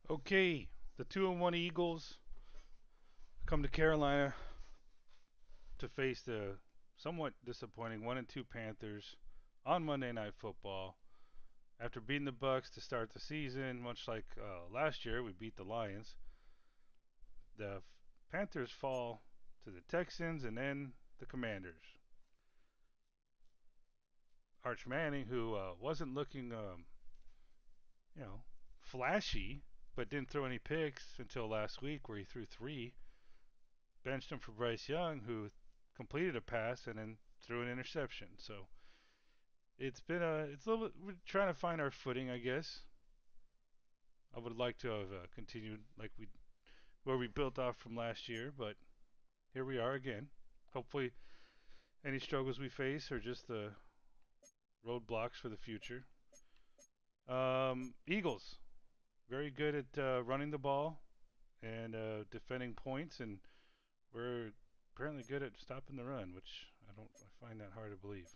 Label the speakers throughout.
Speaker 1: Okay, the 2-1 Eagles come to Carolina to face the somewhat disappointing 1-2 Panthers on Monday Night Football. After beating the Bucks to start the season, much like last year, we beat the Lions. The Panthers fall to the Texans and then the Commanders. Arch Manning, who wasn't looking, you know, flashy, but didn't throw any picks until last week, where he threw 3. Benched him for Bryce Young, who completed a pass and then threw an interception. So it's a little bit, we're trying to find our footing, I guess. I would like to have continued like where we built off from last year, but here we are again. Hopefully, any struggles we face are just the roadblocks for the future. Eagles, very good at running the ball and defending points, and we're apparently good at stopping the run, which I find that hard to believe.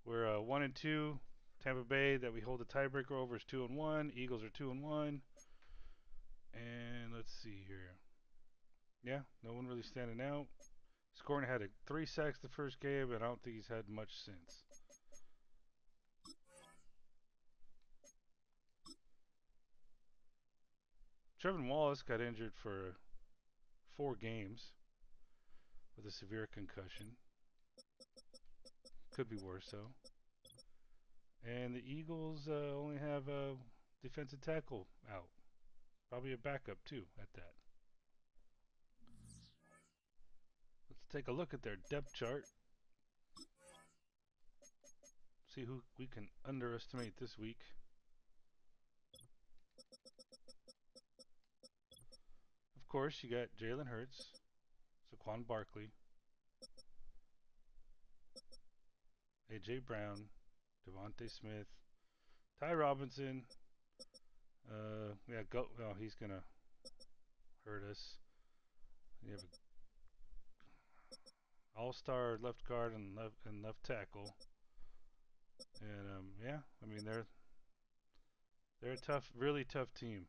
Speaker 1: We're 1-2. Tampa Bay that we hold the tiebreaker over is 2-1. Eagles are 2-1. And let's see here. Yeah, no one really standing out. Scoring had 3 sacks the first game, and I don't think he's had much since. Trevin Wallace got injured for 4 games with a severe concussion. Could be worse, though. And the Eagles only have a defensive tackle out. Probably a backup, too, at that. Let's take a look at their depth chart. See who we can underestimate this week. Of course, you got Jalen Hurts, Saquon Barkley, A.J. Brown, Devontae Smith, Ty Robinson. Well, he's going to hurt us. You have an all-star left guard and left tackle. And yeah, I mean they're a tough, really tough team.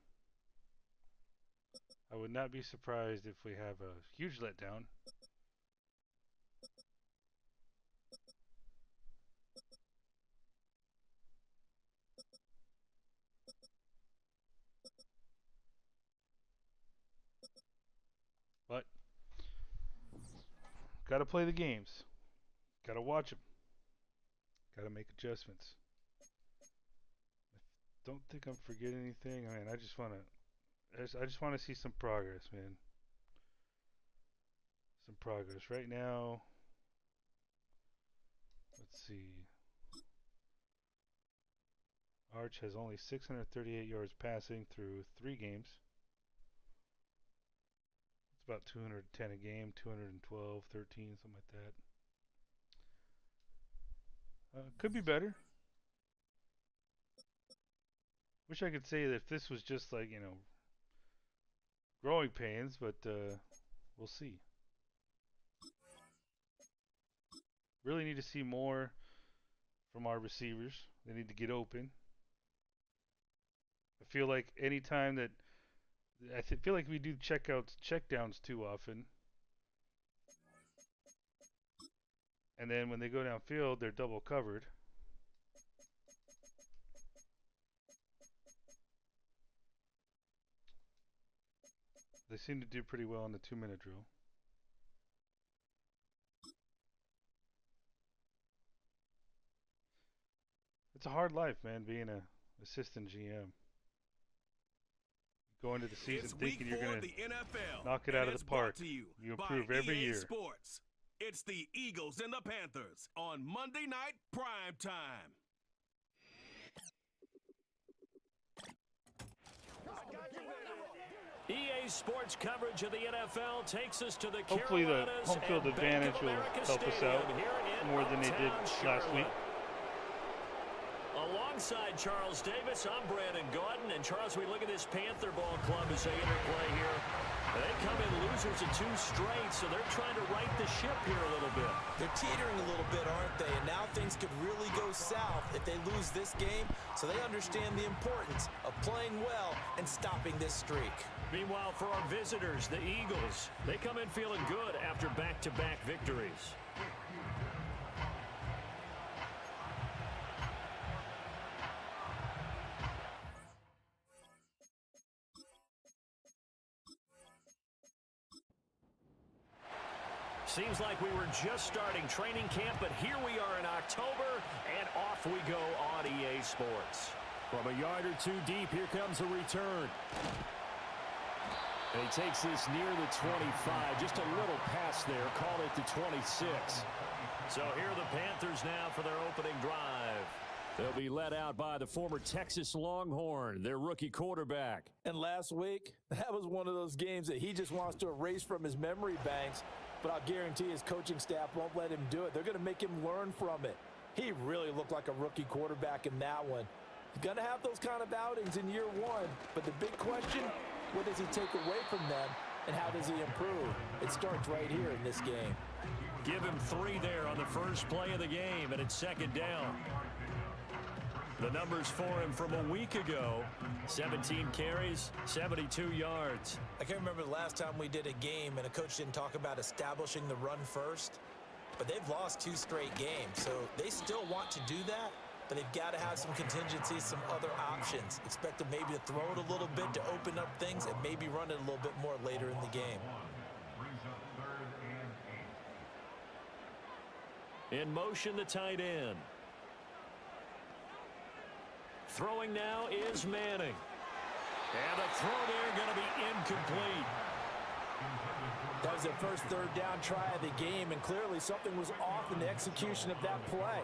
Speaker 1: I would not be surprised if we have a huge letdown. But got to play the games. Got to watch them. Got to make adjustments. I don't think I'm forgetting anything. I mean, I just want to see some progress, man. Some progress. Right now, let's see. Arch has only 638 yards passing through 3 games. It's about 210 a game, 212, 13, something like that. Could be better. Wish I could say that if this was just like, growing pains, but we'll see. Really need to see more from our receivers. They need to get open. I feel like anytime that feel like we do checkdowns too often. And then when they go downfield, they're double covered. They seem to do pretty well in the 2-minute drill. It's a hard life, man, being an assistant GM. Go into the season thinking you're going to knock it out of the park. You improve every year.
Speaker 2: Sports. It's the Eagles and the Panthers on Monday Night Prime Time.
Speaker 3: EA Sports coverage of the NFL takes us to the
Speaker 1: Hopefully the home field advantage will help us out more than they did last week.
Speaker 3: Alongside Charles Davis, I'm Brandon Gaudin. And Charles, we look at this Panther ball club as they interplay here. They come in losers of 2 straight, so they're trying to right the ship here a little bit.
Speaker 4: They're teetering a little bit, aren't they? And now things could really go south if they lose this game. So they understand the importance of playing well and stopping this streak.
Speaker 3: Meanwhile, for our visitors, the Eagles, they come in feeling good after back-to-back victories. Seems like we were just starting training camp, but here we are in October, and off we go on EA Sports. From a yard or two deep, here comes a return. And he takes this near the 25, just a little pass there, call it the 26. So here are the Panthers now for their opening drive. They'll be led out by the former Texas Longhorn, their rookie quarterback.
Speaker 4: And last week, that was one of those games that he just wants to erase from his memory banks. But I'll guarantee his coaching staff won't let him do it. They're going to make him learn from it. He really looked like a rookie quarterback in that one. He's going to have those kind of outings in year one. But the big question, what does he take away from them, and how does he improve? It starts right here in this game.
Speaker 3: Give him 3 there on the first play of the game, and it's second down. The numbers for him from a week ago, 17 carries, 72 yards.
Speaker 4: I can't remember the last time we did a game and a coach didn't talk about establishing the run first, but they've lost 2 straight games, so they still want to do that, but they've got to have some contingencies, some other options. Expect them maybe to throw it a little bit to open up things and maybe run it a little bit more later in the game.
Speaker 3: In motion, the tight end. Throwing now is Manning. And the throw there going to be incomplete.
Speaker 4: That was their first third down try of the game, and clearly something was off in the execution of that play.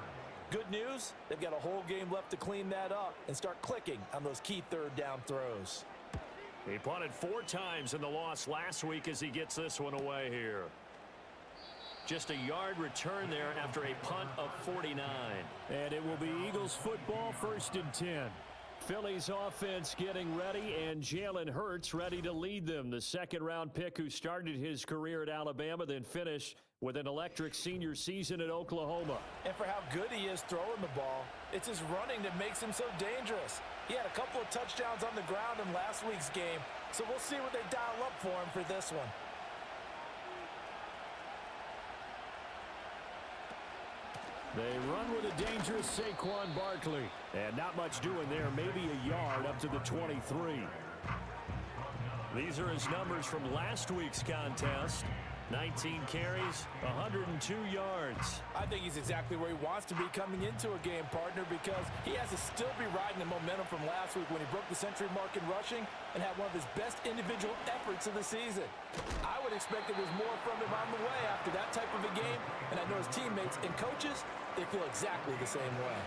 Speaker 4: Good news, they've got a whole game left to clean that up and start clicking on those key third down throws.
Speaker 3: He punted 4 times in the loss last week as he gets this one away here. Just a yard return there after a punt of 49. And it will be Eagles football, 1st and 10. Philly's offense getting ready, and Jalen Hurts ready to lead them. The second-round pick who started his career at Alabama, then finished with an electric senior season at Oklahoma.
Speaker 4: And for how good he is throwing the ball, it's his running that makes him so dangerous. He had a couple of touchdowns on the ground in last week's game, so we'll see what they dial up for him for this one.
Speaker 3: They run with a dangerous Saquon Barkley. And not much doing there, maybe a yard up to the 23. These are his numbers from last week's contest. 19 carries, 102 yards.
Speaker 4: I think he's exactly where he wants to be coming into a game, partner, because he has to still be riding the momentum from last week when he broke the century mark in rushing and had one of his best individual efforts of the season. I would expect there was more from him on the way after that type of a game, and I know his teammates and coaches, they feel exactly the same way.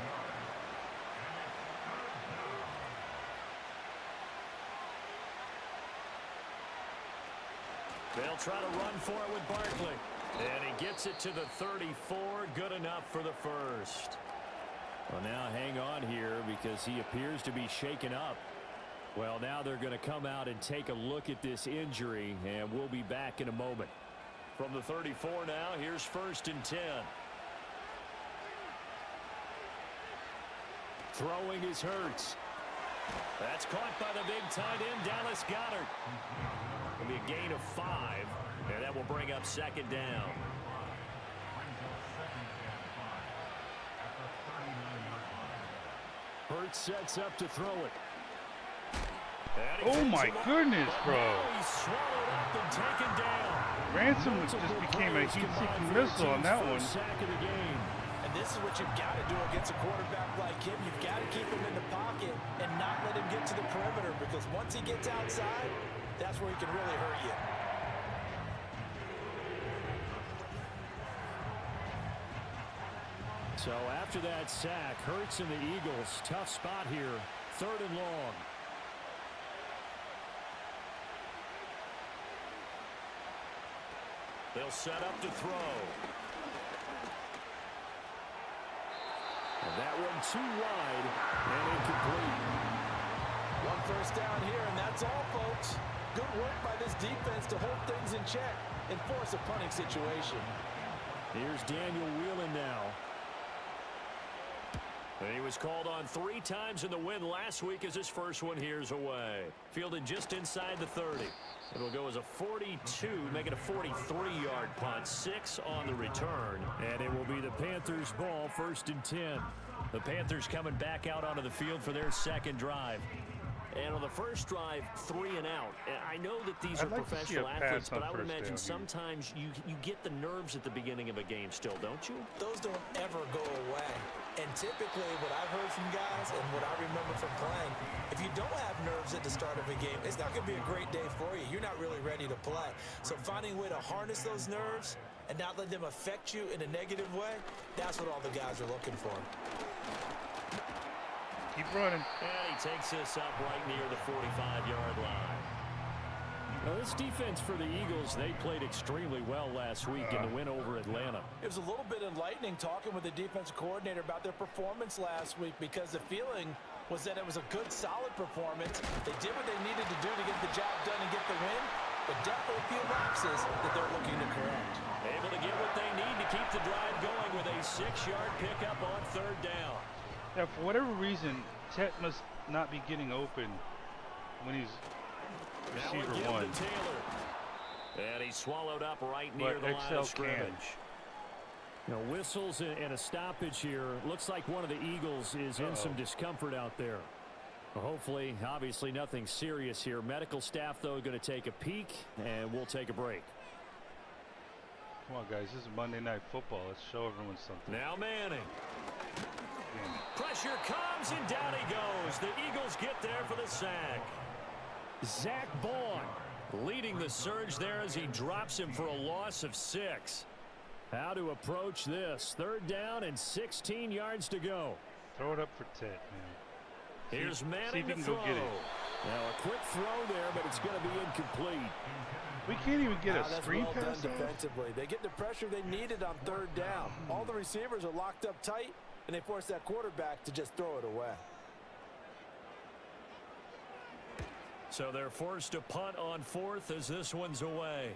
Speaker 3: They'll try to run for it with Barkley. And he gets it to the 34. Good enough for the first. Well, now hang on here because he appears to be shaken up. Well, now they're going to come out and take a look at this injury, and we'll be back in a moment. From the 34 now, here's 1st and 10. Throwing is Hurts. That's caught by the big tight end, Dallas Goedert. It'll be a gain of 5, and that will bring up 2nd down. Hurts sets up to throw it.
Speaker 1: Oh my goodness, bro.
Speaker 3: He's swallowed up and taken down.
Speaker 1: Ransom just became a heat-seeking missile on that one.
Speaker 3: Sack of the game.
Speaker 4: And this is what you've got to do against a quarterback like him. You've got to keep him in the pocket and not let him get to the perimeter, because once he gets outside, that's where he can really hurt you.
Speaker 3: So after that sack, Hurts and the Eagles, tough spot here, 3rd and long. They'll set up to throw. And that one too wide and incomplete.
Speaker 4: 1 first down here, and that's all, folks. Good work by this defense to hold things in check and force a punting situation.
Speaker 3: Here's Daniel Whelan now. And he was called on 3 times in the win last week as his first one here's away. Fielded just inside the 30. It'll go as a 42, make it a 43-yard punt, 6 on the return.
Speaker 5: And it will be the Panthers' ball, 1st and 10.
Speaker 3: The Panthers coming back out onto the field for their second drive. And on the first drive, 3 and out. I know that these are professional athletes, but I would imagine sometimes you get the nerves at the beginning of a game still, don't you?
Speaker 4: Those don't ever go away. And typically what I've heard from guys and what I remember from playing, if you don't have nerves at the start of a game, it's not going to be a great day for you. You're not really ready to play. So finding a way to harness those nerves and not let them affect you in a negative way, that's what all the guys are looking for.
Speaker 1: Keep running.
Speaker 3: And he takes this up right near the 45-yard line.
Speaker 5: Now, this defense for the Eagles, they played extremely well last week in the win over Atlanta.
Speaker 4: It was a little bit enlightening talking with the defensive coordinator about their performance last week because the feeling was that it was a good, solid performance. They did what they needed to do to get the job done and get the win, but definitely a few lapses that they're looking to correct.
Speaker 3: Able to get what they need to keep the drive going with a 6-yard pickup on 3rd down.
Speaker 1: Yeah, for whatever reason, Tet must not be getting open when he's receiver one.
Speaker 3: To Taylor. And he's swallowed up right near the line of scrimmage.
Speaker 5: You know, whistles and a stoppage here. Looks like one of the Eagles is in some discomfort out there. Well, hopefully, obviously nothing serious here. Medical staff, though, going to take a peek, and we'll take a break.
Speaker 1: Come on, guys. This is Monday Night Football. Let's show everyone something.
Speaker 3: Now Manning. Pressure comes, and down he goes. The Eagles get there for the sack.
Speaker 5: Zach Bond
Speaker 3: leading the surge there as he drops him for a loss of 6.
Speaker 5: How to approach this. 3rd down and 16 yards to go.
Speaker 1: Throw it up for Tet, man.
Speaker 3: Here's Manning
Speaker 1: see if he can
Speaker 3: to
Speaker 1: go
Speaker 3: throw.
Speaker 1: get it.
Speaker 5: Now a quick throw there, but it's going to be incomplete.
Speaker 1: We can't even get a
Speaker 4: That's
Speaker 1: screen
Speaker 4: well
Speaker 1: pass
Speaker 4: done defensively. They get the pressure they needed on 3rd down. All the receivers are locked up tight, and they force that quarterback to just throw it away.
Speaker 3: So they're forced to punt on 4th as this one's away.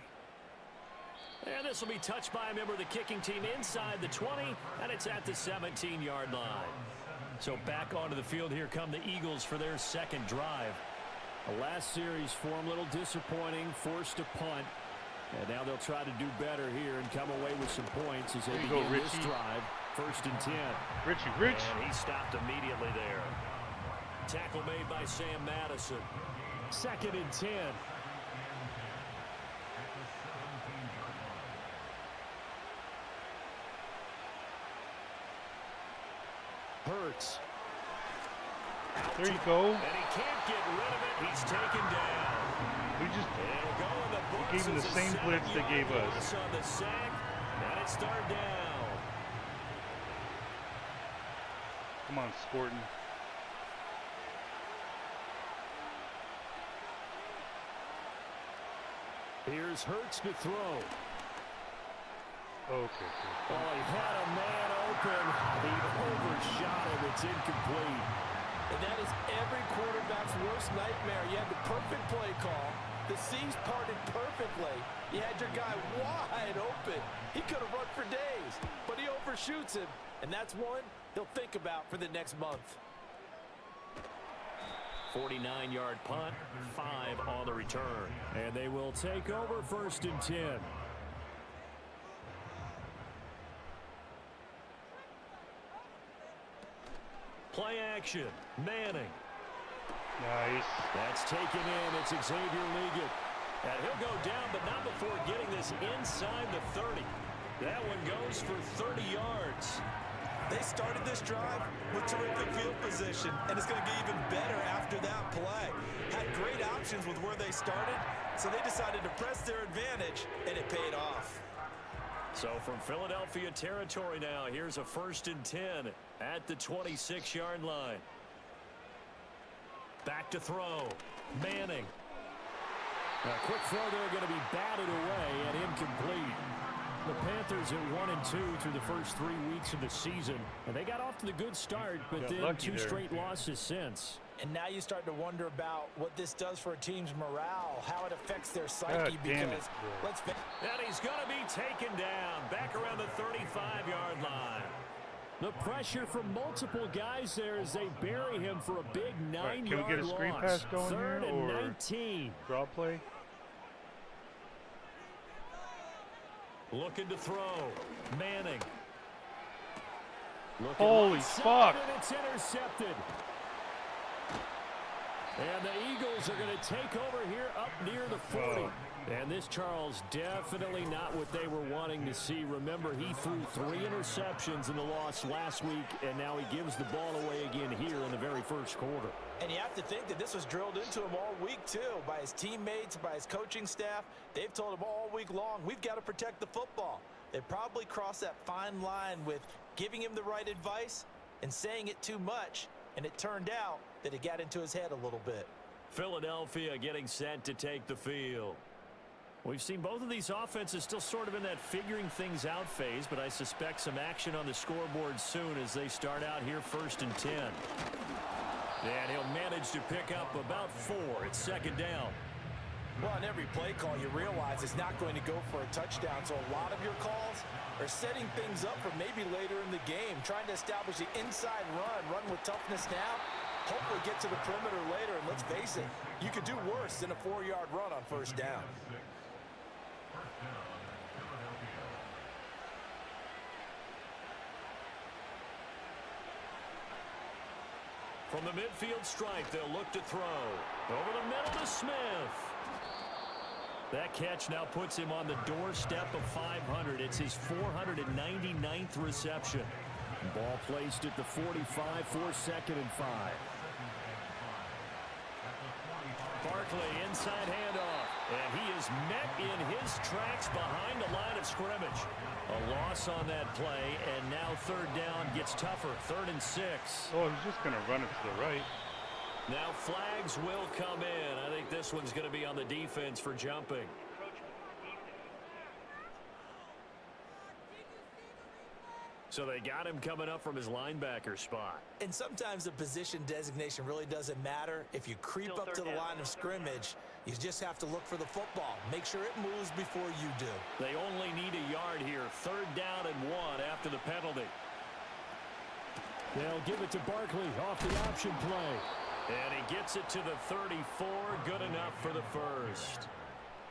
Speaker 3: And this will be touched by a member of the kicking team inside the 20, and it's at the 17-yard line. So back onto the field here come the Eagles for their second drive.
Speaker 5: The last series for them, a little disappointing, forced to punt. And now they'll try to do better here and come away with some points as they begin this drive. 1st and 10.
Speaker 1: Richie.
Speaker 3: And he stopped immediately there. Tackle made by Sam Madison.
Speaker 5: 2nd and 10. Hurts.
Speaker 1: There you go.
Speaker 3: And he can't get rid of it. He's taken down.
Speaker 1: We just gave him the same blitz they gave us.
Speaker 3: On the sack, and it's 3rd down.
Speaker 1: Come on, Scorton.
Speaker 5: Here's Hurts to throw.
Speaker 1: Okay.
Speaker 5: Oh, he had a man open. He overshot it. It's incomplete.
Speaker 4: And that is every quarterback's worst nightmare. You had the perfect play call. The seams parted perfectly. You had your guy wide open. He could have run for days, but he overshoots him. And that's one he'll think about for the next month.
Speaker 3: 49-yard punt, 5 on the return.
Speaker 5: And they will take over 1st and 10.
Speaker 3: Play action. Manning.
Speaker 1: Nice.
Speaker 3: That's taken in. It's Xavier Liggett. And he'll go down, but not before getting this inside the 30. That one goes for 30 yards.
Speaker 4: They started this drive with terrific field position, and it's going to get even better after that play. Had great options with where they started, so they decided to press their advantage, and it paid off.
Speaker 3: So from Philadelphia territory now, here's a 1st and 10 at the 26-yard line. Back to throw. Manning.
Speaker 5: A quick throw there going to be batted away and incomplete. The Panthers at 1-2 through the first 3 weeks of the season. And they got off to the good start, but then 2 straight losses since.
Speaker 4: And now you start to wonder about what this does for a team's morale, how it affects their psyche. Because
Speaker 3: and he's going to be taken down back around the 35-yard line.
Speaker 5: The pressure from multiple guys there as they bury him for a big 9-yard loss.
Speaker 1: Can we get a screen pass going here,
Speaker 5: 3rd and
Speaker 1: or
Speaker 5: 19.
Speaker 1: draw play?
Speaker 5: Looking to throw. Manning.
Speaker 1: Holy fuck!
Speaker 5: And it's intercepted. And the Eagles are going to take over here up near the 40. And this, Charles, definitely not what they were wanting to see. Remember, he threw 3 interceptions in the loss last week, and now he gives the ball away again here in the very first quarter.
Speaker 4: And you have to think that this was drilled into him all week, too, by his teammates, by his coaching staff. They've told him all week long, we've got to protect the football. They probably crossed that fine line with giving him the right advice and saying it too much, and it turned out that it got into his head a little bit.
Speaker 5: Philadelphia getting set to take the field. We've seen both of these offenses still sort of in that figuring things out phase, but I suspect some action on the scoreboard soon as they start out here 1st and 10. And he'll manage to pick up about 4. It's 2nd down.
Speaker 4: Well, on every play call, you realize it's not going to go for a touchdown, so a lot of your calls are setting things up for maybe later in the game, trying to establish the inside run with toughness now, hopefully get to the perimeter later, and let's face it, you could do worse than a 4-yard run on 1st down.
Speaker 5: From the midfield stripe, they'll look to throw. Over the middle to Smith. That catch now puts him on the doorstep of 500. It's his 499th reception. Ball placed at the 45 for 2nd and 5. Barkley inside handoff. And he is met in his tracks behind the line of scrimmage. A loss on that play, and now 3rd down gets tougher. 3rd and 6.
Speaker 1: Oh, he's just going to run it to the right.
Speaker 5: Now flags will come in. I think this one's going to be on the defense for jumping. So they got him coming up from his linebacker spot.
Speaker 4: And sometimes the position designation really doesn't matter. If you creep up to the line of scrimmage, you just have to look for the football. Make sure it moves before you do.
Speaker 5: They only need a yard here. 3rd down and 1 after the penalty. They'll give it to Barkley off the option play. And he gets it to the 34. Good enough for the first.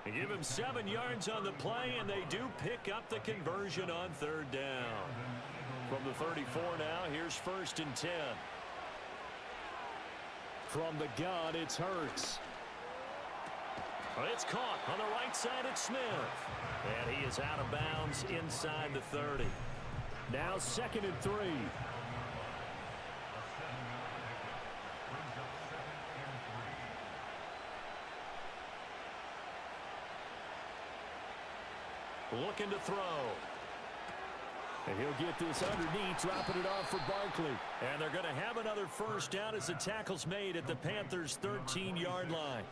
Speaker 5: They give him 7 yards on the play, and they do pick up the conversion on 3rd down. From the 34 now, here's 1st and 10. From the gun, it's Hurts. It's caught on the right side at Smith. And he is out of bounds inside the 30. Now 2nd and 3. Looking to throw. And he'll get this underneath, dropping it off for Barkley. And they're going to have another 1st down as the tackle's made at the Panthers' 13-yard line.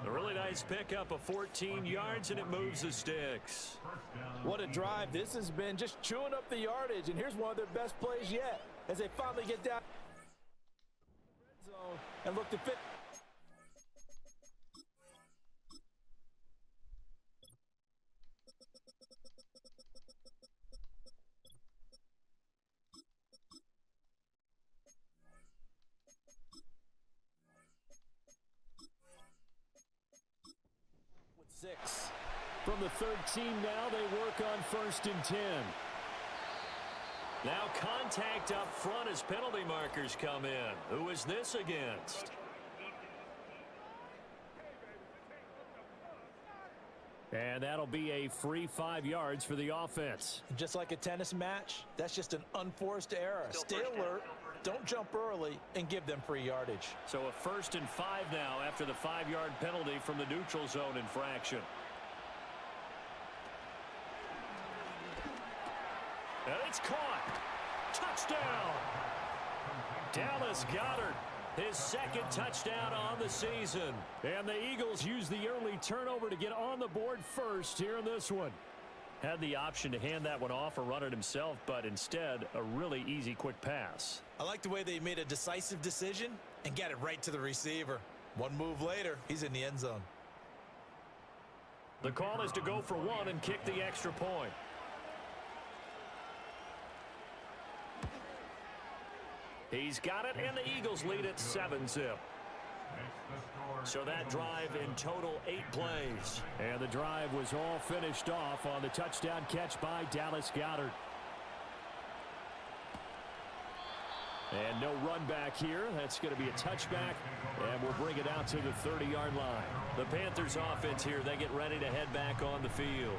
Speaker 5: A really nice pickup of 14 yards, and it moves the sticks.
Speaker 4: What a drive this has been, just chewing up the yardage. And here's one of their best plays yet as they finally get down zone and look to fit. Six.
Speaker 5: From the 13 now, they work on 1st and 10. Now contact up front as penalty markers come in. Who is this against? And that'll be a free 5 yards for the offense.
Speaker 4: Just like a tennis match, that's just an unforced error. Stay alert, don't jump early, and give them free yardage.
Speaker 5: So a 1st and 5 now after the 5-yard penalty from the neutral zone infraction. And it's caught. Touchdown. Dallas Goedert, his 2nd touchdown on the season. And the Eagles use the early turnover to get on the board first here in this one. Had the option to hand that one off or run it himself, but instead, a really easy, quick pass.
Speaker 4: I like the way they made a decisive decision and got it right to the receiver. One move later, he's in the end zone.
Speaker 5: The call is to go for 1 and kick the extra point.
Speaker 3: He's got it, and the Eagles lead at 7-zip. So that drive in total 8 plays.
Speaker 5: And the drive was all finished off on the touchdown catch by Dallas Goedert. And no run back here. That's going to be a touchback, and we'll bring it out to the 30-yard line.
Speaker 3: The Panthers offense here, they get ready to head back on the field.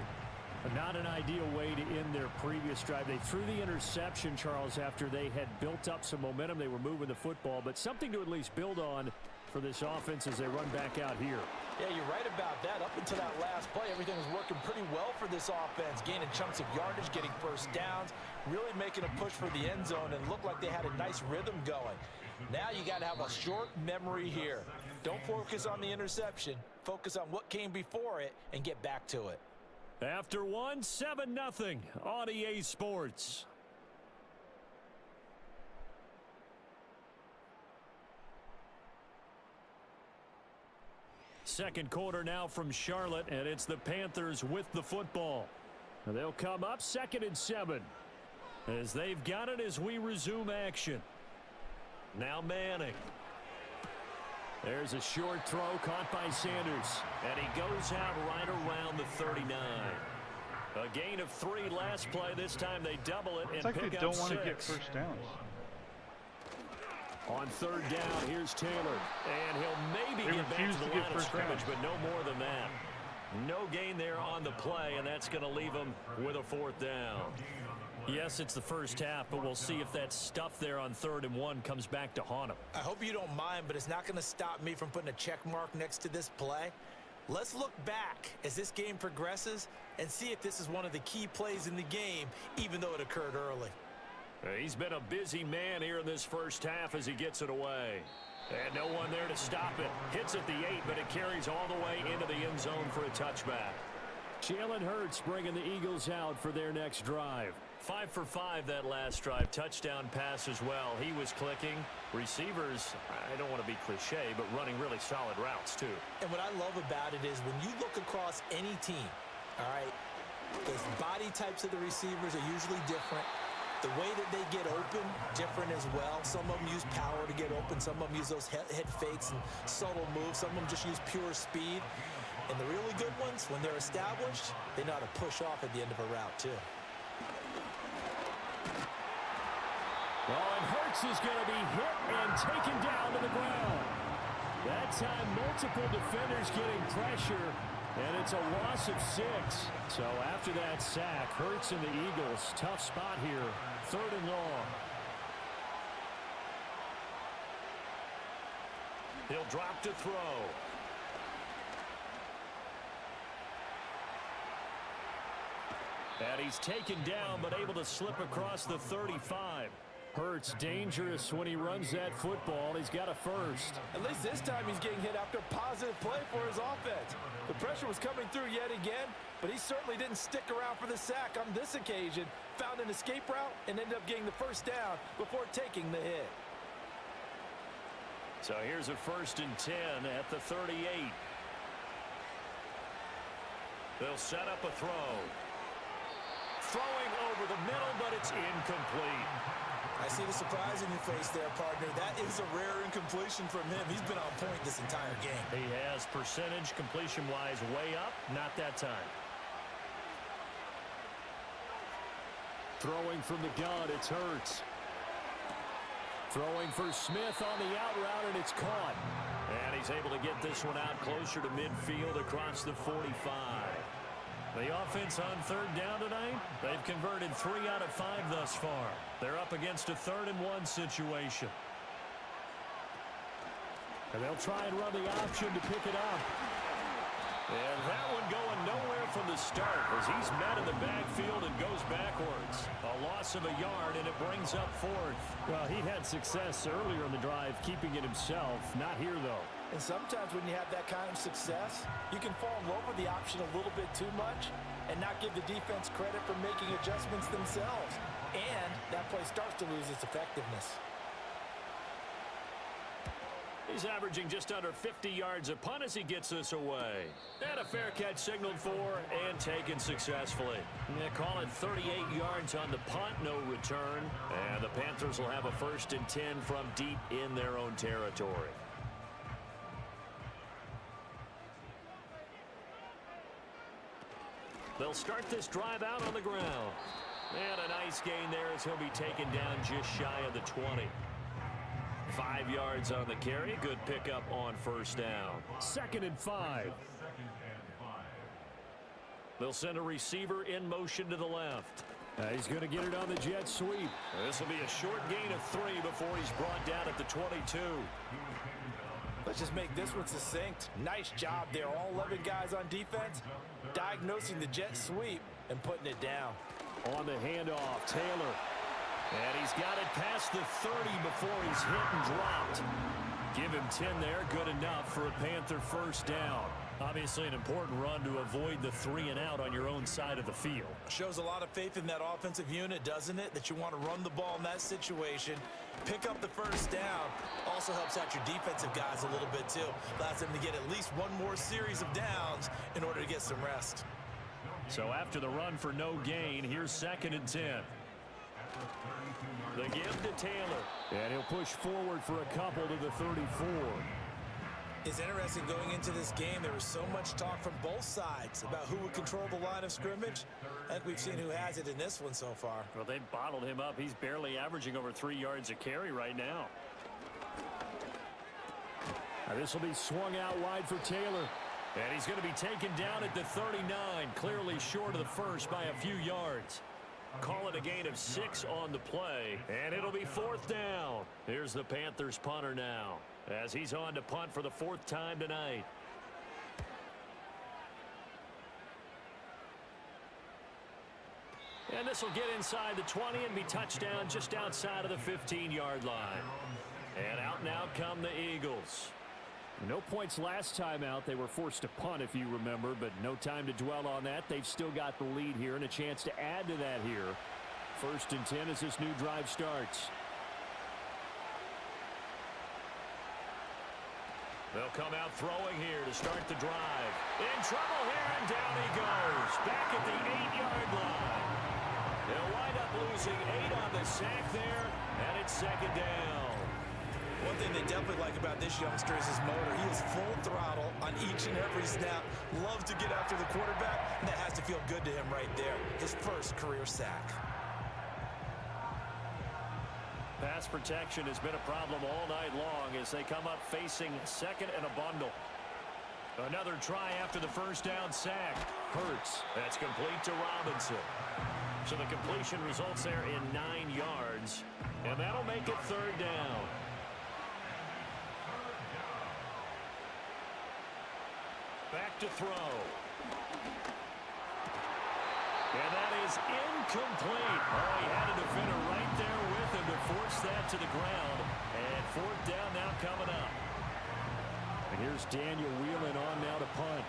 Speaker 5: Not an ideal way to end their previous drive. They threw the interception, Charles, after they had built up some momentum. They were moving the football, but something to at least build on for this offense as they run back out here.
Speaker 4: Yeah, you're right about that. Up until that last play, everything was working pretty well for this offense. Gaining chunks of yardage, getting first downs, really making a push for the end zone, and looked like they had a nice rhythm going. Now you got to have a short memory here. Don't focus on the interception. Focus on what came before it and get back to it.
Speaker 5: After one, 7-0 on EA Sports. Second quarter now from Charlotte, and it's the Panthers with the football. They'll come up 2nd and 7 as they've got it as we resume action. Now Manning. There's a short throw caught by Sanders, and he goes out right around the 39. A gain of 3 last play. This time they double it and
Speaker 1: it's like
Speaker 5: pick
Speaker 1: they
Speaker 5: up
Speaker 1: don't want
Speaker 5: 6.
Speaker 1: to get first downs.
Speaker 5: On 3rd down, here's Taylor, and he'll maybe
Speaker 1: They
Speaker 5: get back
Speaker 1: refuse
Speaker 5: to the
Speaker 1: to get
Speaker 5: line of
Speaker 1: first
Speaker 5: scrimmage,
Speaker 1: down.
Speaker 5: but no more than that. No gain there on the play, and that's going to leave him with a 4th down. Yes, it's the first half, but we'll see if that stuff there on 3rd and 1 comes back to haunt him.
Speaker 4: I hope you don't mind, but it's not going to stop me from putting a check mark next to this play. Let's look back as this game progresses and see if this is one of the key plays in the game, even though it occurred early.
Speaker 5: He's been a busy man here in this first half as he gets it away. And no one there to stop it. Hits at the 8, but it carries all the way into the end zone for a touchback. Jalen Hurts bringing the Eagles out for their next drive.
Speaker 3: 5 for 5 that last drive. Touchdown pass as well. He was clicking. Receivers, I don't want to be cliche, but running really solid routes too.
Speaker 4: And what I love about it is when you look across any team, all right, the body types of the receivers are usually different. The way that they get open, different as well. Some of them use power to get open. Some of them use those head fakes and subtle moves. Some of them just use pure speed. And the really good ones, when they're established, they know how to push off at the end of a route too.
Speaker 5: Oh, and Hurts is going to be hit and taken down to the ground. That time, multiple defenders getting pressure, and it's a loss of 6. So after that sack, Hurts and the Eagles, tough spot here, 3rd and long.
Speaker 3: He'll drop to throw.
Speaker 5: And he's taken down, but able to slip across the 35. Hurts dangerous when he runs that football. He's got a first.
Speaker 4: At least this time he's getting hit after a positive play for his offense. The pressure was coming through yet again, but he certainly didn't stick around for the sack on this occasion. Found an escape route and ended up getting the first down before taking the hit.
Speaker 3: So here's a 1st and 10 at the 38. They'll set up a throw. Throwing over the middle, but it's incomplete.
Speaker 4: I see the surprise in your face there, partner. That is a rare incompletion from him. He's been on point this entire game.
Speaker 3: He has percentage completion-wise way up. Not that time.
Speaker 5: Throwing from the gun, it's Hurts. Throwing for Smith on the out route, and it's caught.
Speaker 3: And he's able to get this one out closer to midfield across the 45. The offense on 3rd down tonight, they've converted 3 out of 5 thus far. They're up against a 3rd and 1 situation.
Speaker 5: And they'll try and run the option to pick it up.
Speaker 3: And that one going nowhere from the start as he's met in the backfield and goes backwards. A loss of a yard, and it brings up 4th.
Speaker 5: Well, he had success earlier in the drive, keeping it himself. Not here, though.
Speaker 4: And sometimes when you have that kind of success, you can fall in love with the option a little bit too much and not give the defense credit for making adjustments themselves. And that play starts to lose its effectiveness.
Speaker 5: He
Speaker 3: He's averaging just under 50 yards a punt as he gets this away. And a fair catch signaled for and taken successfully. Yeah, call it 38 yards on the punt, no return. And the Panthers will have a 1st and 10 from deep in their own territory. They'll start this drive out on the ground. And a nice gain there as he'll be taken down just shy of the 20. 5 yards on the carry. Good pickup on 1st down.
Speaker 5: 2nd and 5.
Speaker 3: They'll send a receiver in motion to the left.
Speaker 5: He's going to get it on the jet sweep.
Speaker 3: This will be a short gain of 3 before he's brought down at the 22.
Speaker 4: Let's just make this one succinct. Nice job there. All 11 guys on defense diagnosing the jet sweep and putting it down.
Speaker 5: On the handoff, Taylor.
Speaker 3: And he's got it past the 30 before he's hit and dropped. Give him 10 there. Good enough for a Panther 1st down. Obviously an important run to avoid the 3 and out on your own side of the field.
Speaker 4: Shows a lot of faith in that offensive unit, doesn't it? That you want to run the ball in that situation. Pick up the 1st down. Also helps out your defensive guys a little bit too. Allows them to get at least one more series of downs in order to get some rest.
Speaker 3: So after the run for no gain, here's 2nd and 10. The give to Taylor.
Speaker 5: And he'll push forward for a couple to the 34.
Speaker 4: It's interesting going into this game. There was so much talk from both sides about who would control the line of scrimmage. I think we've seen who has it in this one so far.
Speaker 3: Well, they've bottled him up. He's barely averaging over 3 yards a carry right now.
Speaker 5: This will be swung out wide for Taylor.
Speaker 3: And he's going to be taken down at the 39, clearly short of the 1st by a few yards. Call it a gain of 6 on the play, and it'll be 4th down. Here's the Panthers punter now, as he's on to punt for the 4th time tonight. And this will get inside the 20 and be touchdown just outside of the 15-yard line. And out now come the Eagles.
Speaker 5: No points last time out. They were forced to punt, if you remember, but no time to dwell on that. They've still got the lead here and a chance to add to that here. 1st and 10 as this new drive starts.
Speaker 3: They'll come out throwing here to start the drive. In trouble here, and down he goes. Back at the 8-yard line. They'll wind up losing 8 on the sack there, and it's 2nd down.
Speaker 4: One thing they definitely like about this youngster is his motor. He is full throttle on each and every snap. Loves to get after the quarterback, and that has to feel good to him right there. His 1st career sack.
Speaker 3: Pass protection has been a problem all night long as they come up facing 2nd and a bundle. Another try after the 1st down sack. Hurts. That's complete to Robinson. So the completion results there in 9 yards, and that'll make it 3rd down. Back to throw. And that is incomplete. Oh, he had a defender right there with him to force that to the ground. And 4th down now coming up.
Speaker 5: And here's Daniel Whelan on now to punt.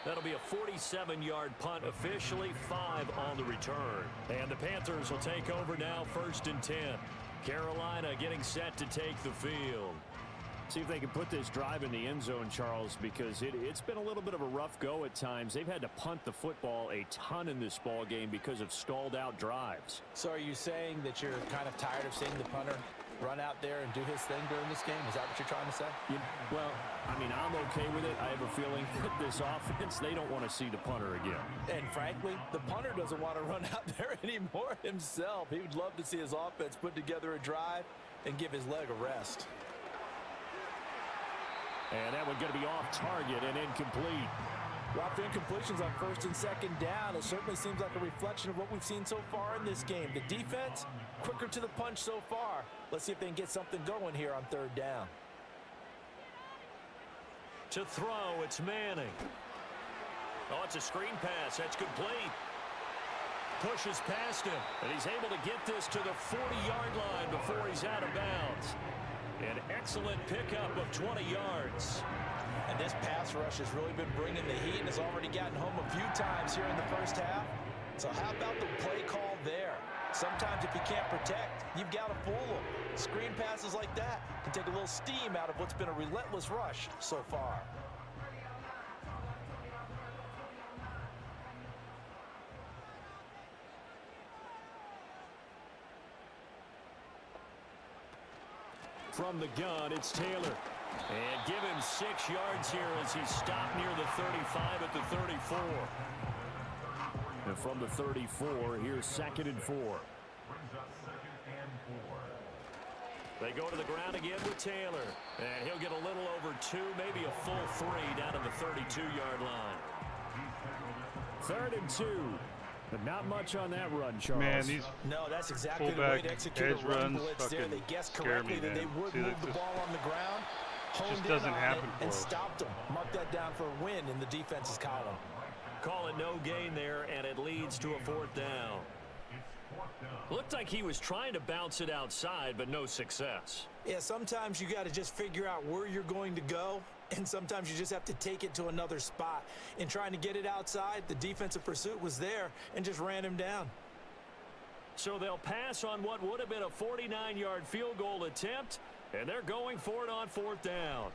Speaker 3: That'll be a 47-yard punt, officially 5 on the return. And the Panthers will take over now, 1st and 10. Carolina getting set to take the field.
Speaker 5: See if they can put this drive in the end zone, Charles, because it's been a little bit of a rough go at times. They've had to punt the football a ton in this ball game because of stalled-out drives.
Speaker 4: So are you saying that you're kind of tired of seeing the punter run out there and do his thing during this game? Is that what you're trying to say?
Speaker 5: Yeah, well, I mean, I'm okay with it. I have a feeling that this offense, they don't want to see the punter again.
Speaker 4: And frankly, the punter doesn't want to run out there anymore himself. He would love to see his offense put together a drive and give his leg a rest.
Speaker 5: And that one going to be off target and incomplete.
Speaker 4: Well, after incompletions on 1st and 2nd down, it certainly seems like a reflection of what we've seen so far in this game. The defense, quicker to the punch so far. Let's see if they can get something going here on 3rd down.
Speaker 3: To throw, it's Manning. Oh, it's a screen pass. That's complete. Pushes past him, and he's able to get this to the 40-yard line before he's out of bounds. An excellent pickup of 20 yards.
Speaker 4: And this pass rush has really been bringing the heat and has already gotten home a few times here in the first half. So how about the play call there? Sometimes if you can't protect, you've got to fool them. Screen passes like that can take a little steam out of what's been a relentless rush so far.
Speaker 5: From the gun, it's Taylor. And give him 6 yards here as he's stopped near the 35 at the 34. And from the 34, here's 2nd and 4. They go to the ground again with Taylor. And he'll get a little over 2, maybe a full 3 down to the 32-yard line. 3rd and 2. But not much on that run, Charles.
Speaker 1: Man, these
Speaker 4: that's exactly the way to execute
Speaker 1: edge
Speaker 4: a run
Speaker 1: runs
Speaker 4: blitz there. They guessed correctly that they would move the ball on the ground, honed in
Speaker 1: doesn't
Speaker 4: on
Speaker 1: happen
Speaker 4: it,
Speaker 1: for
Speaker 4: and
Speaker 1: us.
Speaker 4: stopped them. Mark that down for a win in the defense's column.
Speaker 5: Call it no gain there, and it leads to a 4th down. Looked like he was trying to bounce it outside, but no success.
Speaker 4: Yeah, sometimes you got to just figure out where you're going to go, and sometimes you just have to take it to another spot. In trying to get it outside, the defensive pursuit was there and just ran him down.
Speaker 5: So they'll pass on what would have been a 49-yard field goal attempt, and they're going for it on 4th down.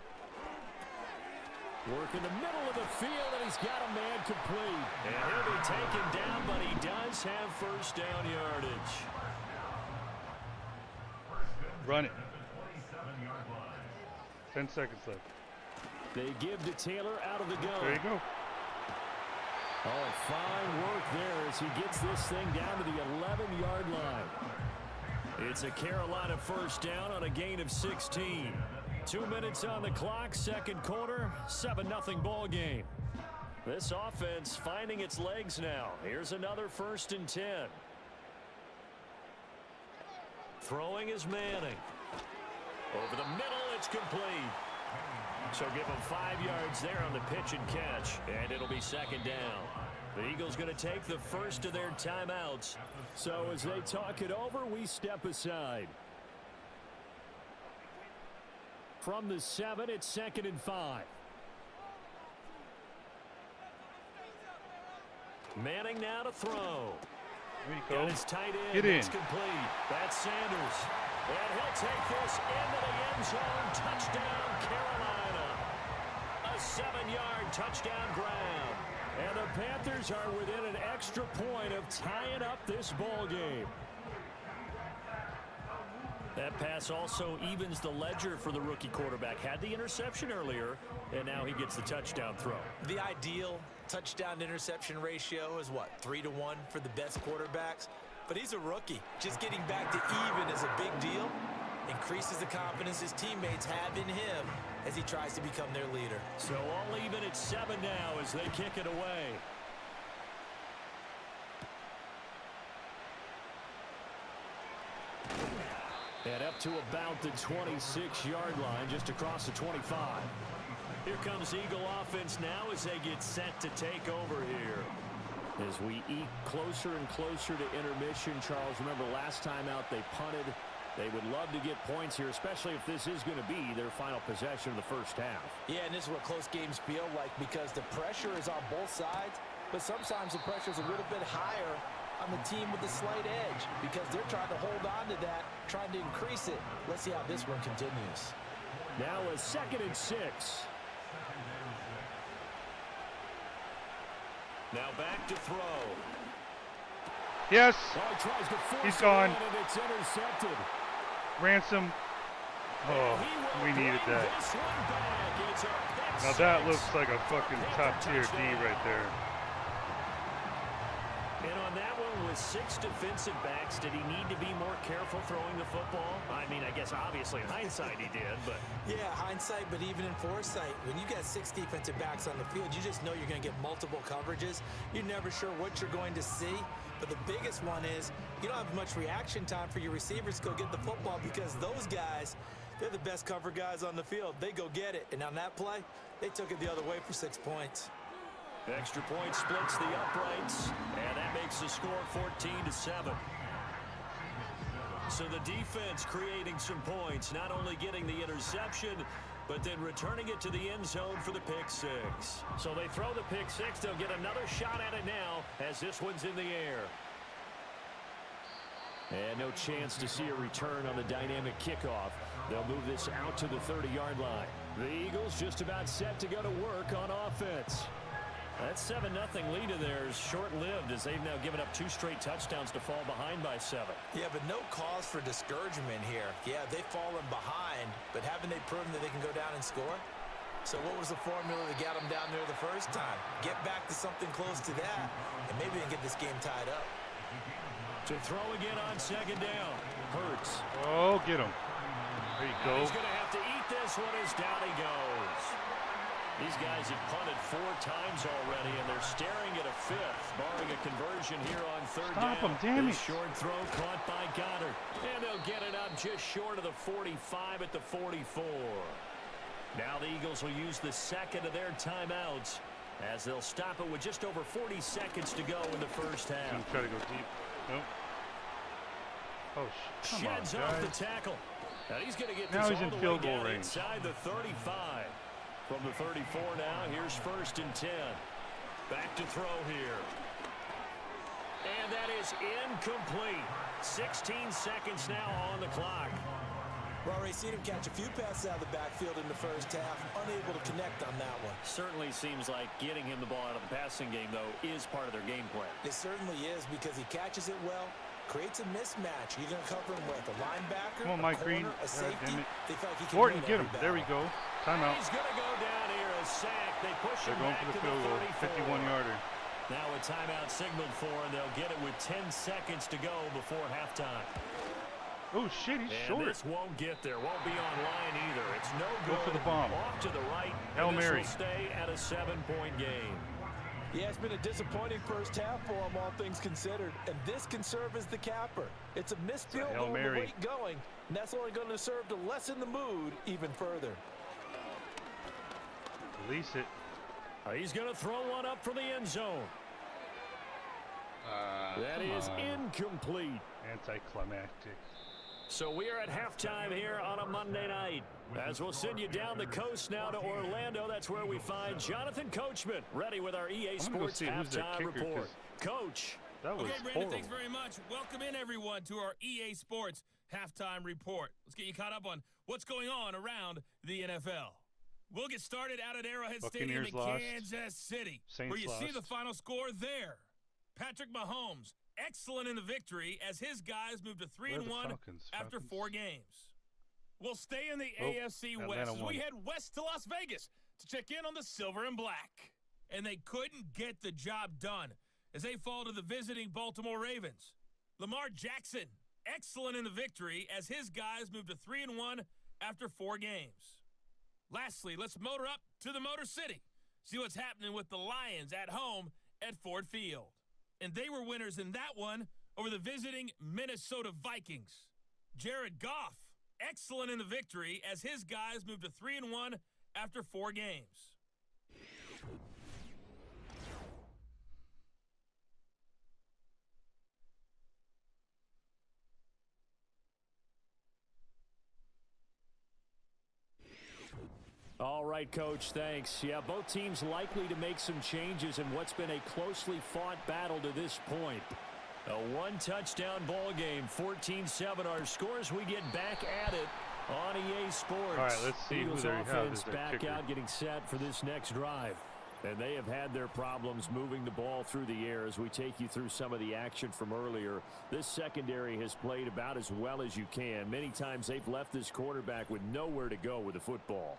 Speaker 5: Work in the middle of the field, and he's got a man complete. And he'll be taken down, but he does have 1st down yardage.
Speaker 1: run it. 10 seconds left.
Speaker 5: They give to Taylor out of the gun.
Speaker 1: There you go.
Speaker 5: Oh, fine work there as he gets this thing down to the 11-yard line. It's a Carolina 1st down on a gain of 16. 2 minutes on the clock, 2nd quarter, 7-0 ball game. This offense finding its legs now. Here's another 1st and 10. Throwing is Manning. Over the middle, it's complete. So give him 5 yards there on the pitch and catch, and it'll be 2nd down. The Eagles going to take the first of their timeouts. So as they talk it over, we step aside. From the 7, it's 2nd and 5. Manning now to throw.
Speaker 1: There you go.
Speaker 5: And it's tight end.
Speaker 1: Get in.
Speaker 5: It's complete. That's Sanders. And he'll take this into the end zone. Touchdown, Carolina. A 7-yard touchdown grab. And the Panthers are within an extra point of tying up this ball game. That pass also evens the ledger for the rookie quarterback. Had the interception earlier, and now he gets the touchdown throw.
Speaker 4: The ideal touchdown-interception ratio is, what, 3-to-1 for the best quarterbacks? But he's a rookie. Just getting back to even is a big deal. Increases the confidence his teammates have in him as he tries to become their leader.
Speaker 5: So all even at 7 now as they kick it away. And up to about the 26-yard line, just across the 25. Here comes Eagle offense now as they get set to take over here. As we eke closer and closer to intermission, Charles, remember last time out they punted. They would love to get points here, especially if this is going to be their final possession of the first half.
Speaker 4: Yeah, and this is what close games feel like because the pressure is on both sides, but sometimes the pressure is a little bit higher on the team with the slight edge because they're trying to hold on to that, trying to increase it. Let's see how this one continues.
Speaker 5: Now a 2nd and 6. Now back to throw.
Speaker 1: Yes.
Speaker 5: Oh, tries to force
Speaker 1: He's
Speaker 5: it
Speaker 1: gone.
Speaker 5: in, and it's intercepted.
Speaker 1: Ransom. Oh, we needed that. Now that looks like a fucking top-tier D right there.
Speaker 5: And on that one, with 6 defensive backs, did he need to be more careful throwing the football? I mean, I guess obviously in hindsight he did, but...
Speaker 4: Yeah, hindsight, but even in foresight, when you got 6 defensive backs on the field, you just know you're going to get multiple coverages. You're never sure what you're going to see. But the biggest one is you don't have much reaction time for your receivers to go get the football because those guys, they're the best cover guys on the field. They go get it. And on that play, they took it the other way for 6 points.
Speaker 5: Extra point splits the uprights, and that makes the score 14-7. So the defense creating some points, not only getting the interception,
Speaker 3: but then returning it to the end zone for the pick six. So they throw the pick six. They'll get another shot at it now as this one's in the air. And no chance to see a return on the dynamic kickoff. They'll move this out to the 30-yard line. The Eagles just about set to go to work on offense. That 7-0 lead of theirs short-lived as they've now given up 2 straight touchdowns to fall behind by 7.
Speaker 4: Yeah, but no cause for discouragement here. Yeah, they've fallen behind, but haven't they proven that they can go down and score? So what was the formula that got them down there the first time? Get back to something close to that, and maybe they can get this game tied up.
Speaker 3: To throw again on second down. Hurts.
Speaker 1: Oh, get him. There you go.
Speaker 3: He's going to have to eat this one as down he goes. These guys have punted 4 times already, and they're staring at a 5th, barring a conversion here on third down.
Speaker 1: Stop him, damn it.
Speaker 3: Short throw caught by Goddard. And they'll get it up just short of the 45 at the 44. Now the Eagles will use the second of their timeouts as they'll stop it with just over 40 seconds to go in the first half.
Speaker 1: Try to go deep. Nope. Oh, come on,
Speaker 3: Sheds
Speaker 1: guys.
Speaker 3: off the tackle. Now he's going to get
Speaker 1: Now
Speaker 3: this
Speaker 1: he's
Speaker 3: all
Speaker 1: in
Speaker 3: the
Speaker 1: field
Speaker 3: way
Speaker 1: goal
Speaker 3: down
Speaker 1: range.
Speaker 3: inside the 35. From the 34 now, here's 1st and 10. Back to throw here. And that is incomplete. 16 seconds now on the clock.
Speaker 4: We've already seen him catch a few passes out of the backfield in the first half, unable to connect on that one.
Speaker 3: Certainly seems like getting him the ball out of the passing game, though, is part of their game plan.
Speaker 4: It certainly is because he catches it well, creates a mismatch. You're going to cover him with a linebacker,
Speaker 1: Come on,
Speaker 4: a
Speaker 1: Mike
Speaker 4: corner,
Speaker 1: Green.
Speaker 4: a safety.
Speaker 1: Damn it.
Speaker 4: They feel like he can
Speaker 1: Morton,
Speaker 4: win
Speaker 1: get him.
Speaker 4: every
Speaker 1: There we
Speaker 4: battle.
Speaker 1: go. Timeout.
Speaker 3: He's going to go down here, a sack. They push
Speaker 1: They're
Speaker 3: him
Speaker 1: going
Speaker 3: back
Speaker 1: for the
Speaker 3: to
Speaker 1: field goal.
Speaker 3: 34.
Speaker 1: 51-yarder.
Speaker 3: Now a timeout signaled for, and they'll get it with 10 seconds to go before halftime.
Speaker 1: Oh, shit, he's
Speaker 3: And
Speaker 1: short.
Speaker 3: this won't get there. Won't be online either. It's no good.
Speaker 1: Go for the bomb.
Speaker 3: Off to the right.
Speaker 1: Hail
Speaker 3: and this
Speaker 1: Mary.
Speaker 3: will stay at a 7-point game.
Speaker 4: Yeah, it's been a disappointing first half for him, all things considered. And this can serve as the capper. It's a missed field
Speaker 1: Hail
Speaker 4: goal
Speaker 1: Mary.
Speaker 4: to rate going, and that's only going to serve to lessen the mood even further.
Speaker 1: Release it.
Speaker 3: He's going to throw one up for the end zone. That is incomplete.
Speaker 1: Anticlimactic.
Speaker 3: So we are at halftime here on a Monday night. As we'll send you down the coast now to Orlando, that's where we find Jonathan Coachman, ready with our EA Sports
Speaker 1: see who's their
Speaker 3: halftime
Speaker 1: kicker,
Speaker 3: report.
Speaker 1: 'cause
Speaker 3: Coach.
Speaker 1: That was
Speaker 6: Okay, Brandon,
Speaker 1: horrible.
Speaker 6: thanks very much. Welcome in, everyone, to our EA Sports halftime report. Let's get you caught up on what's going on around the NFL. We'll get started out at Arrowhead Stadium
Speaker 1: Buccaneers
Speaker 6: in
Speaker 1: lost.
Speaker 6: Kansas City,
Speaker 1: Saints
Speaker 6: where you see
Speaker 1: lost.
Speaker 6: the final score there. Patrick Mahomes, excellent in the victory as his guys moved to
Speaker 1: Where are the
Speaker 6: 3-1
Speaker 1: Falcons?
Speaker 6: after
Speaker 1: Falcons?
Speaker 6: 4 games. We'll stay in the
Speaker 1: Oh,
Speaker 6: AFC
Speaker 1: Atlanta
Speaker 6: West as
Speaker 1: won.
Speaker 6: we head west to Las Vegas to check in on the silver and black. And they couldn't get the job done as they fall to the visiting Baltimore Ravens. Lamar Jackson, excellent in the victory as his guys moved to 3-1 after 4 games. Lastly, let's motor up to the Motor City. See what's happening with the Lions at home at Ford Field. And they were winners in that one over the visiting Minnesota Vikings. Jared Goff, excellent in the victory as his guys moved to 3-1 after 4 games.
Speaker 3: All right, Coach, thanks. Yeah, both teams likely to make some changes in what's been a closely fought battle to this point. A one-touchdown ball game, 14-7. Our scores, we get back at it on EA Sports.
Speaker 1: All right, let's see who
Speaker 3: Eagles
Speaker 1: they have
Speaker 3: offense
Speaker 1: as their
Speaker 3: back
Speaker 1: kicker.
Speaker 3: out, getting set for this next drive. And they have had their problems moving the ball through the air as we take you through some of the action from earlier. This secondary has played about as well as you can. Many times they've left this quarterback with nowhere to go with the football.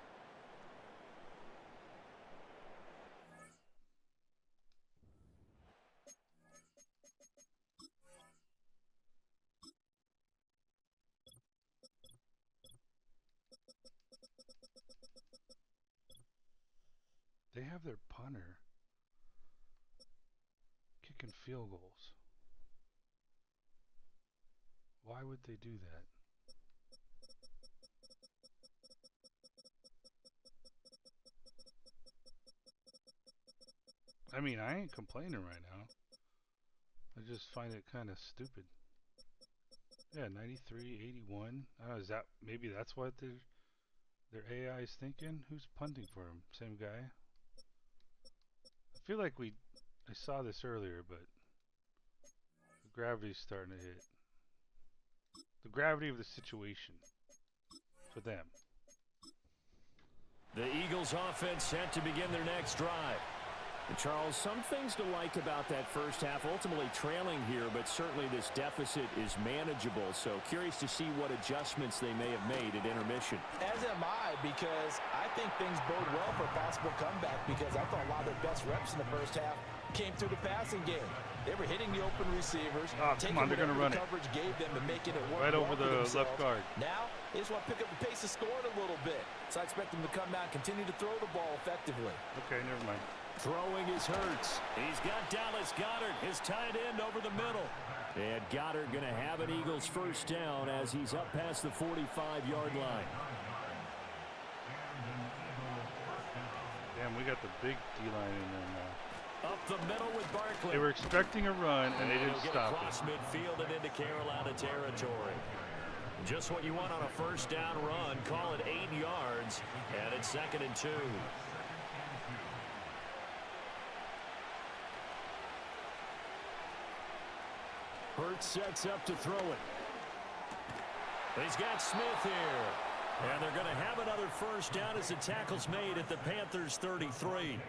Speaker 1: They have their punter kicking field goals. Why would they do that? I mean, I ain't complaining right now. I just find it kind of stupid. Yeah, 93, 81. Is that maybe that's what Their AI is thinking. Who's punting for him? Same guy? I feel like I saw this earlier, but the gravity's starting to hit. The gravity of the situation for them.
Speaker 5: The Eagles offense set to begin their next drive. And Charles, some things to like about that first half. Ultimately trailing here, but certainly this deficit is manageable. So curious to see what adjustments they may have made at intermission.
Speaker 4: As am I, because I think things bode well for a possible comeback, because I thought a lot of their best reps in the first half came through the passing game. They were hitting the open receivers.
Speaker 1: Oh, come on, they're going to run it.
Speaker 4: Coverage gave them and making it work
Speaker 1: right over the left guard.
Speaker 4: Now, they just want to pick up the pace of scoring a little bit. So I expect them to come out and continue to throw the ball effectively.
Speaker 1: Okay, never mind.
Speaker 5: Throwing is Hurts. He's got Dallas Goedert, his tight end, over the middle. And Goedert going to have an Eagles first down as he's up past the 45-yard line.
Speaker 1: Damn, we got the big D-line in there now.
Speaker 5: Up the middle with Barkley.
Speaker 1: They were expecting a run, and they didn't stop it.
Speaker 5: Across midfield and into Carolina territory. Just what you want on a first down run. Call it 8 yards, and it's 2nd and 2. Hurts sets up to throw it. He's got Smith here. And they're going to have another first down as the tackle's made at the Panthers' 33.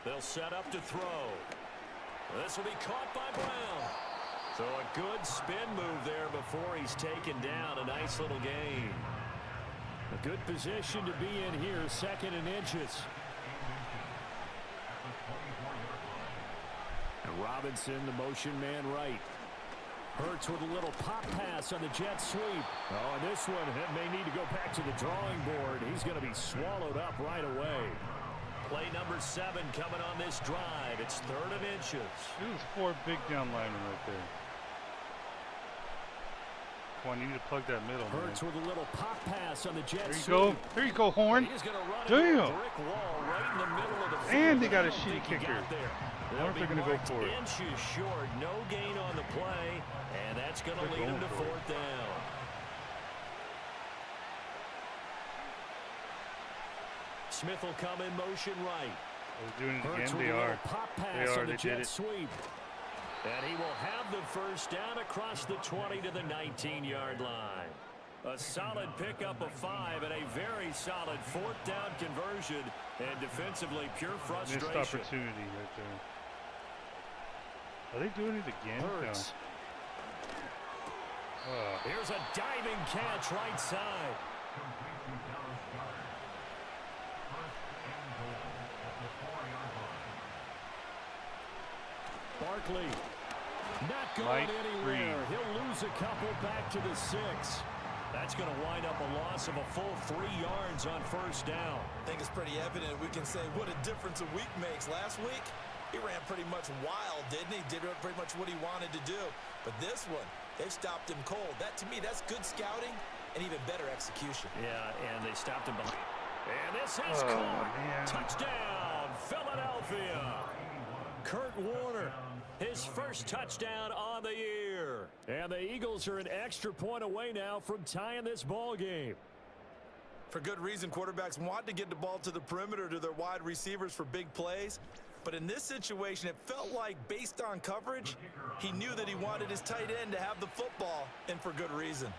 Speaker 5: They'll set up to throw. This will be caught by Brown. So a good spin move there before he's taken down. A nice little gain. A good position to be in here, 2nd and inches. And Robinson, the motion man right. Hurts with a little pop pass on the jet sweep. Oh, and this one may need to go back to the drawing board. He's going to be swallowed up right away. Play number 7 coming on this drive. It's 3rd and inches.
Speaker 1: There's 4 big down linemen right there. Come on, you need to plug that middle.
Speaker 5: Hurts with a little pop pass on the jet
Speaker 1: There you
Speaker 5: sweep.
Speaker 1: go. There you go, Horn.
Speaker 5: He's going to run
Speaker 1: Damn.
Speaker 5: into a brick wall right in the middle of the field.
Speaker 1: And they got a shitty kicker. I wonder if they're going to go for it.
Speaker 5: Inches short, no gain on the play, and that's going to lead them to 4th down. Smith will come in motion right.
Speaker 1: They're doing it
Speaker 5: Hurts
Speaker 1: again.
Speaker 5: with
Speaker 1: They
Speaker 5: a
Speaker 1: are.
Speaker 5: little pop pass
Speaker 1: They are.
Speaker 5: on the
Speaker 1: They did
Speaker 5: jet
Speaker 1: it.
Speaker 5: sweep. And he will have the first down across the 20 to the 19-yard line. A solid pickup of 5 and a very solid 4th down conversion. And defensively, pure frustration.
Speaker 1: Missed opportunity right there. Are they doing it again?
Speaker 5: Hurts.
Speaker 1: No.
Speaker 5: Here's a diving catch right side. Barkley not going anywhere. He'll lose a couple back to the 6. That's going to wind up a loss of a full 3 yards on first down.
Speaker 4: I think it's pretty evident we can say what a difference a week makes. Last week, he ran pretty much wild, didn't he? Did pretty much what he wanted to do. But this one, they've stopped him cold. That, to me, that's good scouting and even better execution.
Speaker 5: Yeah, and they stopped him behind. And this is caught. Touchdown, Philadelphia. Kurt Warner, his first touchdown on the year. And the Eagles are an extra point away now from tying this ball game.
Speaker 4: For good reason, quarterbacks want to get the ball to the perimeter to their wide receivers for big plays. But in this situation, it felt like, based on coverage, he knew that he wanted his tight end to have the football, and for good reason.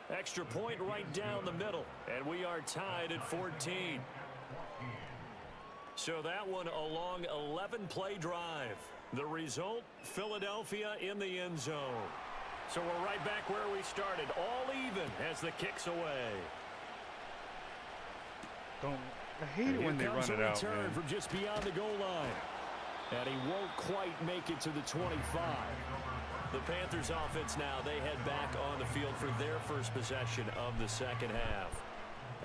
Speaker 5: Extra point right down the middle, and we are tied at 14. So that one a long 11-play drive. The result, Philadelphia in the end zone. So we're right back where we started, all even as the kick's away.
Speaker 1: I hate it when they run it out, man.
Speaker 5: From just beyond the goal line. And he won't quite make it to the 25. The Panthers offense now, they head back on the field for their first possession of the second half.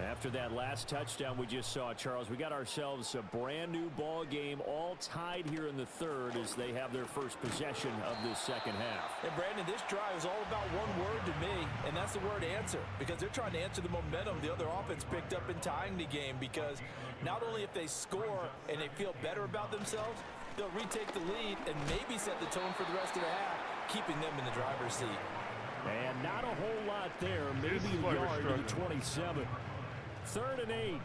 Speaker 5: After that last touchdown we just saw, Charles, we got ourselves a brand new ball game, all tied here in the third as they have their first possession of this second half.
Speaker 4: And Brandon, this drive is all about one word to me, and that's the word answer, because they're trying to answer the momentum the other offense picked up in tying the game, because not only if they score and they feel better about themselves, they'll retake the lead and maybe set the tone for the rest of the half, keeping them in the driver's seat.
Speaker 5: And not a whole lot there, maybe a yard to the 27. 3rd and 8.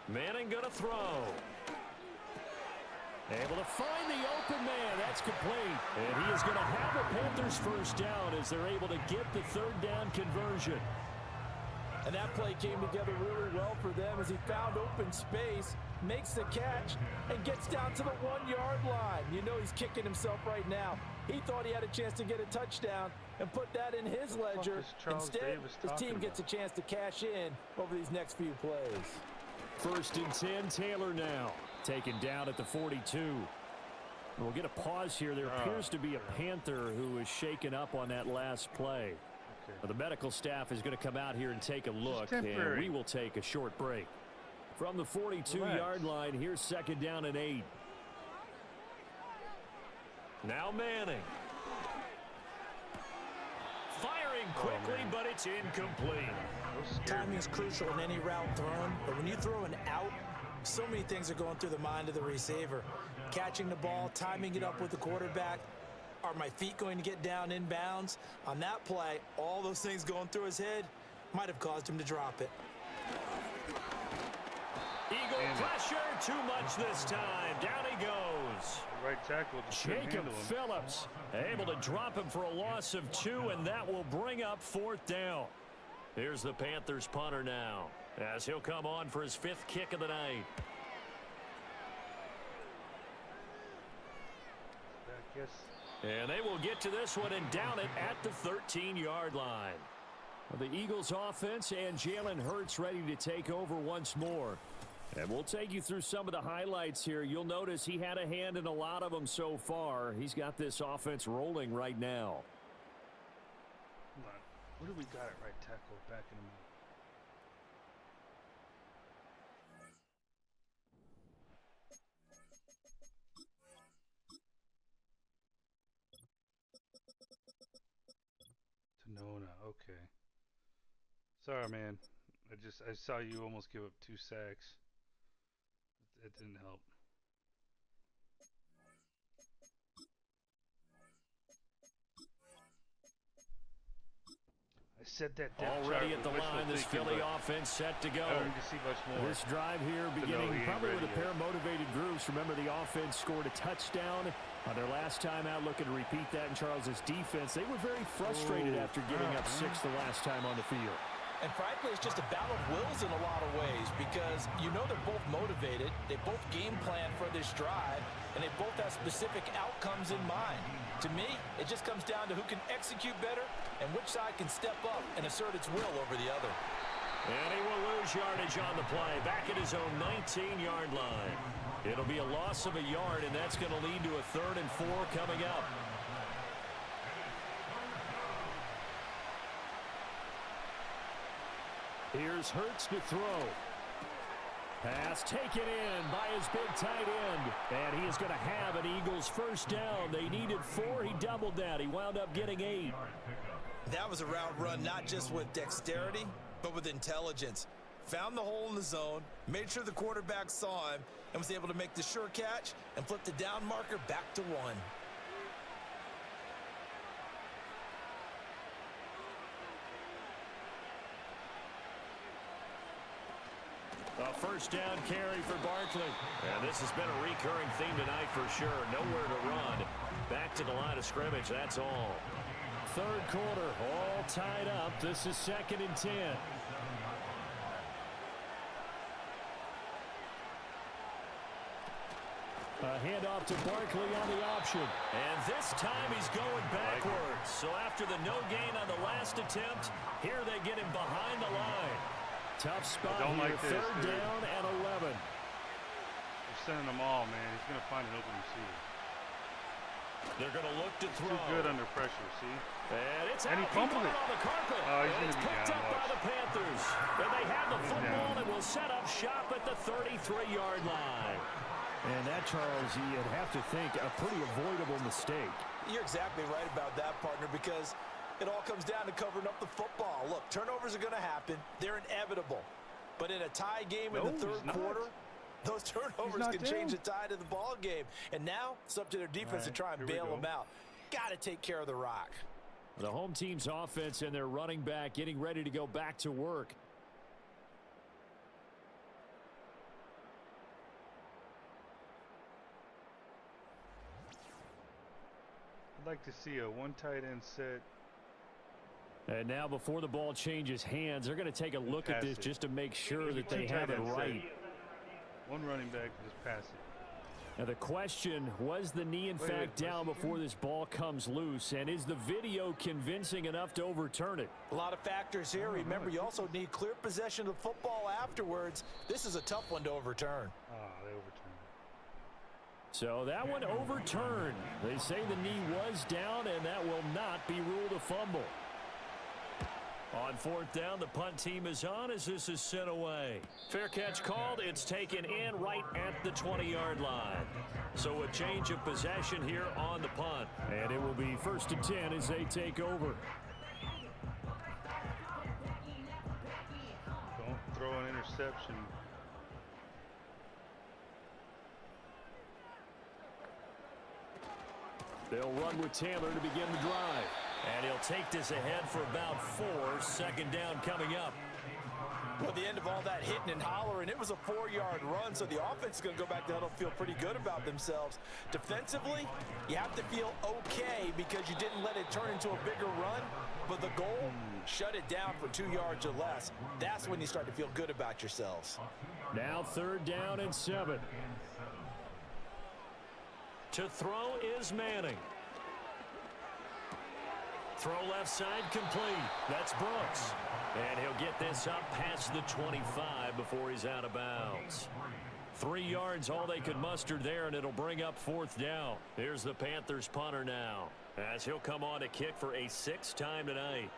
Speaker 5: Manning going to throw. Able to find the open man. That's complete. And he is going to have a Panthers first down as they're able to get the 3rd down conversion.
Speaker 4: And that play came together really well for them as he found open space, makes the catch, and gets down to the 1-yard line. You know he's kicking himself right now. He thought he had a chance to get a touchdown and put that in his ledger. Instead, his team gets a chance to cash in over these next few plays.
Speaker 5: 1st and 10, Taylor now. Taken down at the 42. We'll get a pause here. There appears to be a Panther who is shaken up on that last play. The medical staff is going to come out here and take a look, and we will take a short break. From the 42-yard line, here's 2nd down and 8. Now Manning. Firing quickly, but it's incomplete.
Speaker 4: Timing is crucial in any route thrown, but when you throw an out, so many things are going through the mind of the receiver. Catching the ball, timing it up with the quarterback. Are my feet going to get down inbounds? On that play, all those things going through his head might have caused him to drop it.
Speaker 5: Eagle pressure, too much this time. Down he goes.
Speaker 1: Right tackle.
Speaker 5: Jacob Phillips able to drop him for a loss of 2, and that will bring up 4th down. Here's the Panthers punter now as he'll come on for his 5th kick of the night.
Speaker 1: I guess.
Speaker 5: And they will get to this one and down it at the 13-yard line. The Eagles offense and Jalen Hurts ready to take over once more. And we'll take you through some of the highlights here. You'll notice he had a hand in a lot of them so far. He's got this offense rolling right now.
Speaker 1: Hold on. What do we got at right tackle? Back in a minute. Nona, okay. Sorry, man. I saw you almost give up 2 sacks. It didn't help. I said that
Speaker 5: already at the line. This Philly offense set to go.
Speaker 1: I don't need to see much more.
Speaker 5: This drive here beginning probably with a pair of motivated groups. Remember, the offense scored a touchdown on their last time out. Looking to repeat that in Charles's defense. They were very frustrated after giving up 6 the last time on the field.
Speaker 4: And frankly, it's just a battle of wills in a lot of ways because you know they're both motivated. They both game plan for this drive, and they both have specific outcomes in mind. To me, it just comes down to who can execute better and which side can step up and assert its will over the other.
Speaker 5: And he will lose yardage on the play, back at his own 19-yard line. It'll be a loss of a yard, and that's going to lead to a 3rd and 4 coming up. Here's Hurts to throw. Pass taken in by his big tight end. And he is going to have an Eagles first down. They needed 4. He doubled that. He wound up getting 8.
Speaker 4: That was a route run not just with dexterity, but with intelligence. Found the hole in the zone, made sure the quarterback saw him, and was able to make the sure catch and flip the down marker back to 1.
Speaker 5: A first down carry for Barkley. And this has been a recurring theme tonight for sure. Nowhere to run. Back to the line of scrimmage, that's all. 3rd quarter, all tied up. This is 2nd and 10. A handoff to Barkley on the option. And this time he's going backwards. So after the no gain on the last attempt, here they get him behind the line. Tough spot here,
Speaker 1: like this,
Speaker 5: 3rd down and 11.
Speaker 1: You're sending them all, man. He's going to find an open receiver.
Speaker 3: They're going to look to throw.
Speaker 1: Too good under pressure, see?
Speaker 3: And it's
Speaker 1: And
Speaker 3: out.
Speaker 1: he fumbled it.
Speaker 3: On the carpet.
Speaker 1: Oh, he's
Speaker 3: and
Speaker 1: going
Speaker 3: it's
Speaker 1: to be
Speaker 3: picked
Speaker 1: down.
Speaker 3: up by the Panthers. And they have the football and will set up shop at the 33-yard line.
Speaker 5: And that, Charles, you'd have to think a pretty avoidable mistake.
Speaker 4: You're exactly right about that, partner, because it all comes down to covering up the football. Look, turnovers are going to happen. They're inevitable. But in a tie game in the third quarter, those turnovers can change the tide of the ball game. And now it's up to their defense to try and bail them out. Got to take care of the rock.
Speaker 5: The home team's offense and their running back getting ready to go back to work.
Speaker 1: I'd like to see a one tight end set.
Speaker 5: And now before the ball changes hands, they're going to take a look at this just to make sure that they have it right.
Speaker 1: One running back, just pass it.
Speaker 5: Now the question, was the knee in fact down before this ball comes loose? And is the video convincing enough to overturn it?
Speaker 4: A lot of factors here. Remember, you also need clear possession of the football afterwards. This is a tough one to overturn.
Speaker 1: Oh, they overturned it.
Speaker 5: So that one overturned. They say the knee was down, and that will not be ruled a fumble.
Speaker 3: On fourth down, the punt team is on as this is sent away. Fair catch called. It's taken in right at the 20-yard line. So a change of possession here on the punt.
Speaker 5: And it will be 1st and 10 as they take over.
Speaker 1: Don't throw an interception.
Speaker 5: They'll run with Taylor to begin the drive.
Speaker 3: And he'll take this ahead for about 4. Second down coming up.
Speaker 4: Well, the end of all that hitting and hollering, it was a 4-yard run, so the offense is going to go back there and feel pretty good about themselves. Defensively, you have to feel okay because you didn't let it turn into a bigger run, but the goal, shut it down for 2 yards or less. That's when you start to feel good about yourselves.
Speaker 5: Now 3rd down and 7.
Speaker 3: To throw is Manning. Throw left side complete. That's Brooks. And he'll get this up past the 25 before he's out of bounds. 3 yards, all they could muster there, and it'll bring up 4th down. Here's the Panthers punter now, as he'll come on to kick for a 6th time tonight.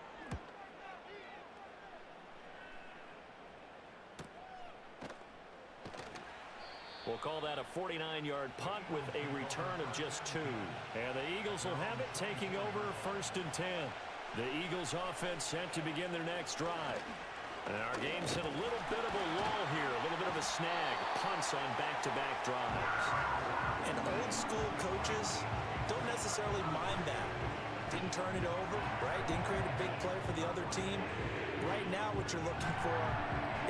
Speaker 3: We'll call that a 49-yard punt with a return of just 2. And the Eagles will have it, taking over 1st and 10. The Eagles offense set to begin their next drive. And our game's hit a little bit of a lull here, a little bit of a snag. Punts on back-to-back drives.
Speaker 4: And old-school coaches don't necessarily mind that. Didn't turn it over, right? Didn't create a big play for the other team. Right now what you're looking for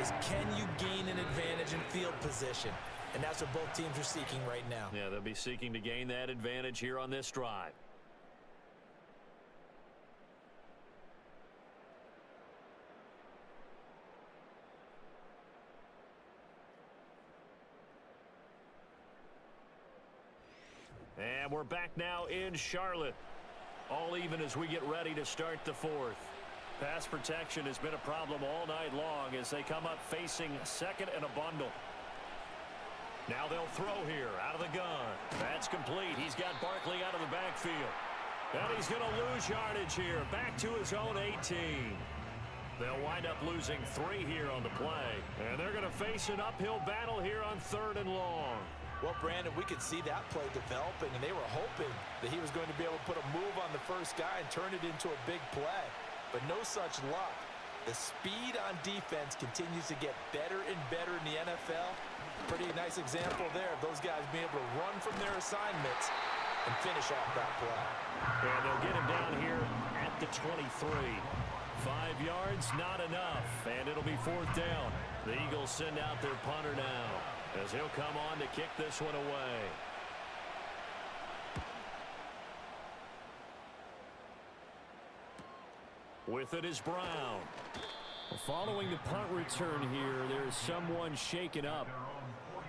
Speaker 4: is, can you gain an advantage in field position? And that's what both teams are seeking right now.
Speaker 3: Yeah, they'll be seeking to gain that advantage here on this drive. And we're back now in Charlotte. All even as we get ready to start the 4th. Pass protection has been a problem all night long as they come up facing 2nd and a bundle. Now they'll throw here out of the gun. That's complete. He's got Barkley out of the backfield. And he's going to lose yardage here. Back to his own 18. They'll wind up losing 3 here on the play. And they're going to face an uphill battle here on 3rd and long.
Speaker 4: Well, Brandon, we could see that play developing, and they were hoping that he was going to be able to put a move on the first guy and turn it into a big play. But no such luck. The speed on defense continues to get better and better in the NFL. Pretty nice example there of those guys being able to run from their assignments and finish off that play.
Speaker 3: And they'll get him down here at the 23. 5 yards, not enough, and it'll be 4th down. The Eagles send out their punter now as he'll come on to kick this one away. With it is Brown.
Speaker 5: Following the punt return here, there's someone shaken up.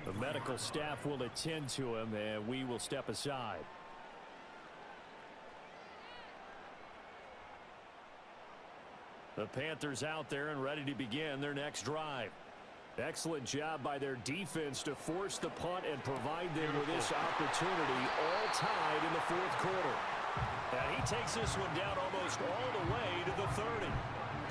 Speaker 5: The medical staff will attend to him, and we will step aside. The Panthers out there and ready to begin their next drive. Excellent job by their defense to force the punt and provide them with this opportunity, all tied in the fourth quarter. And he takes this one down almost all the way to the 30.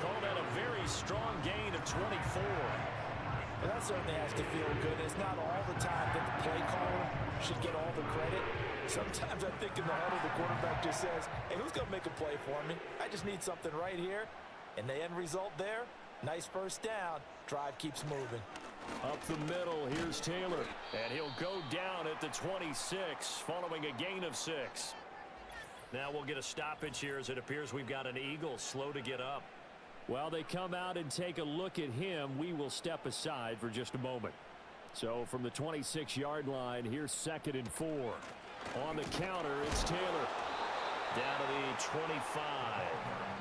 Speaker 5: Called that a very strong gain of 24.
Speaker 4: Well, that certainly has to feel good. It's not all the time that the play caller should get all the credit. Sometimes I think in the huddle, the quarterback just says, hey, who's going to make a play for me? I just need something right here. And the end result there, nice first down. Drive keeps moving.
Speaker 5: Up the middle, here's Taylor. And he'll go down at the 26, following a gain of 6. Now we'll get a stoppage here as it appears we've got an Eagle slow to get up. While they come out and take a look at him, we will step aside for just a moment. So from the 26-yard line, here's 2nd and 4. On the counter, it's Taylor. Down to the 25.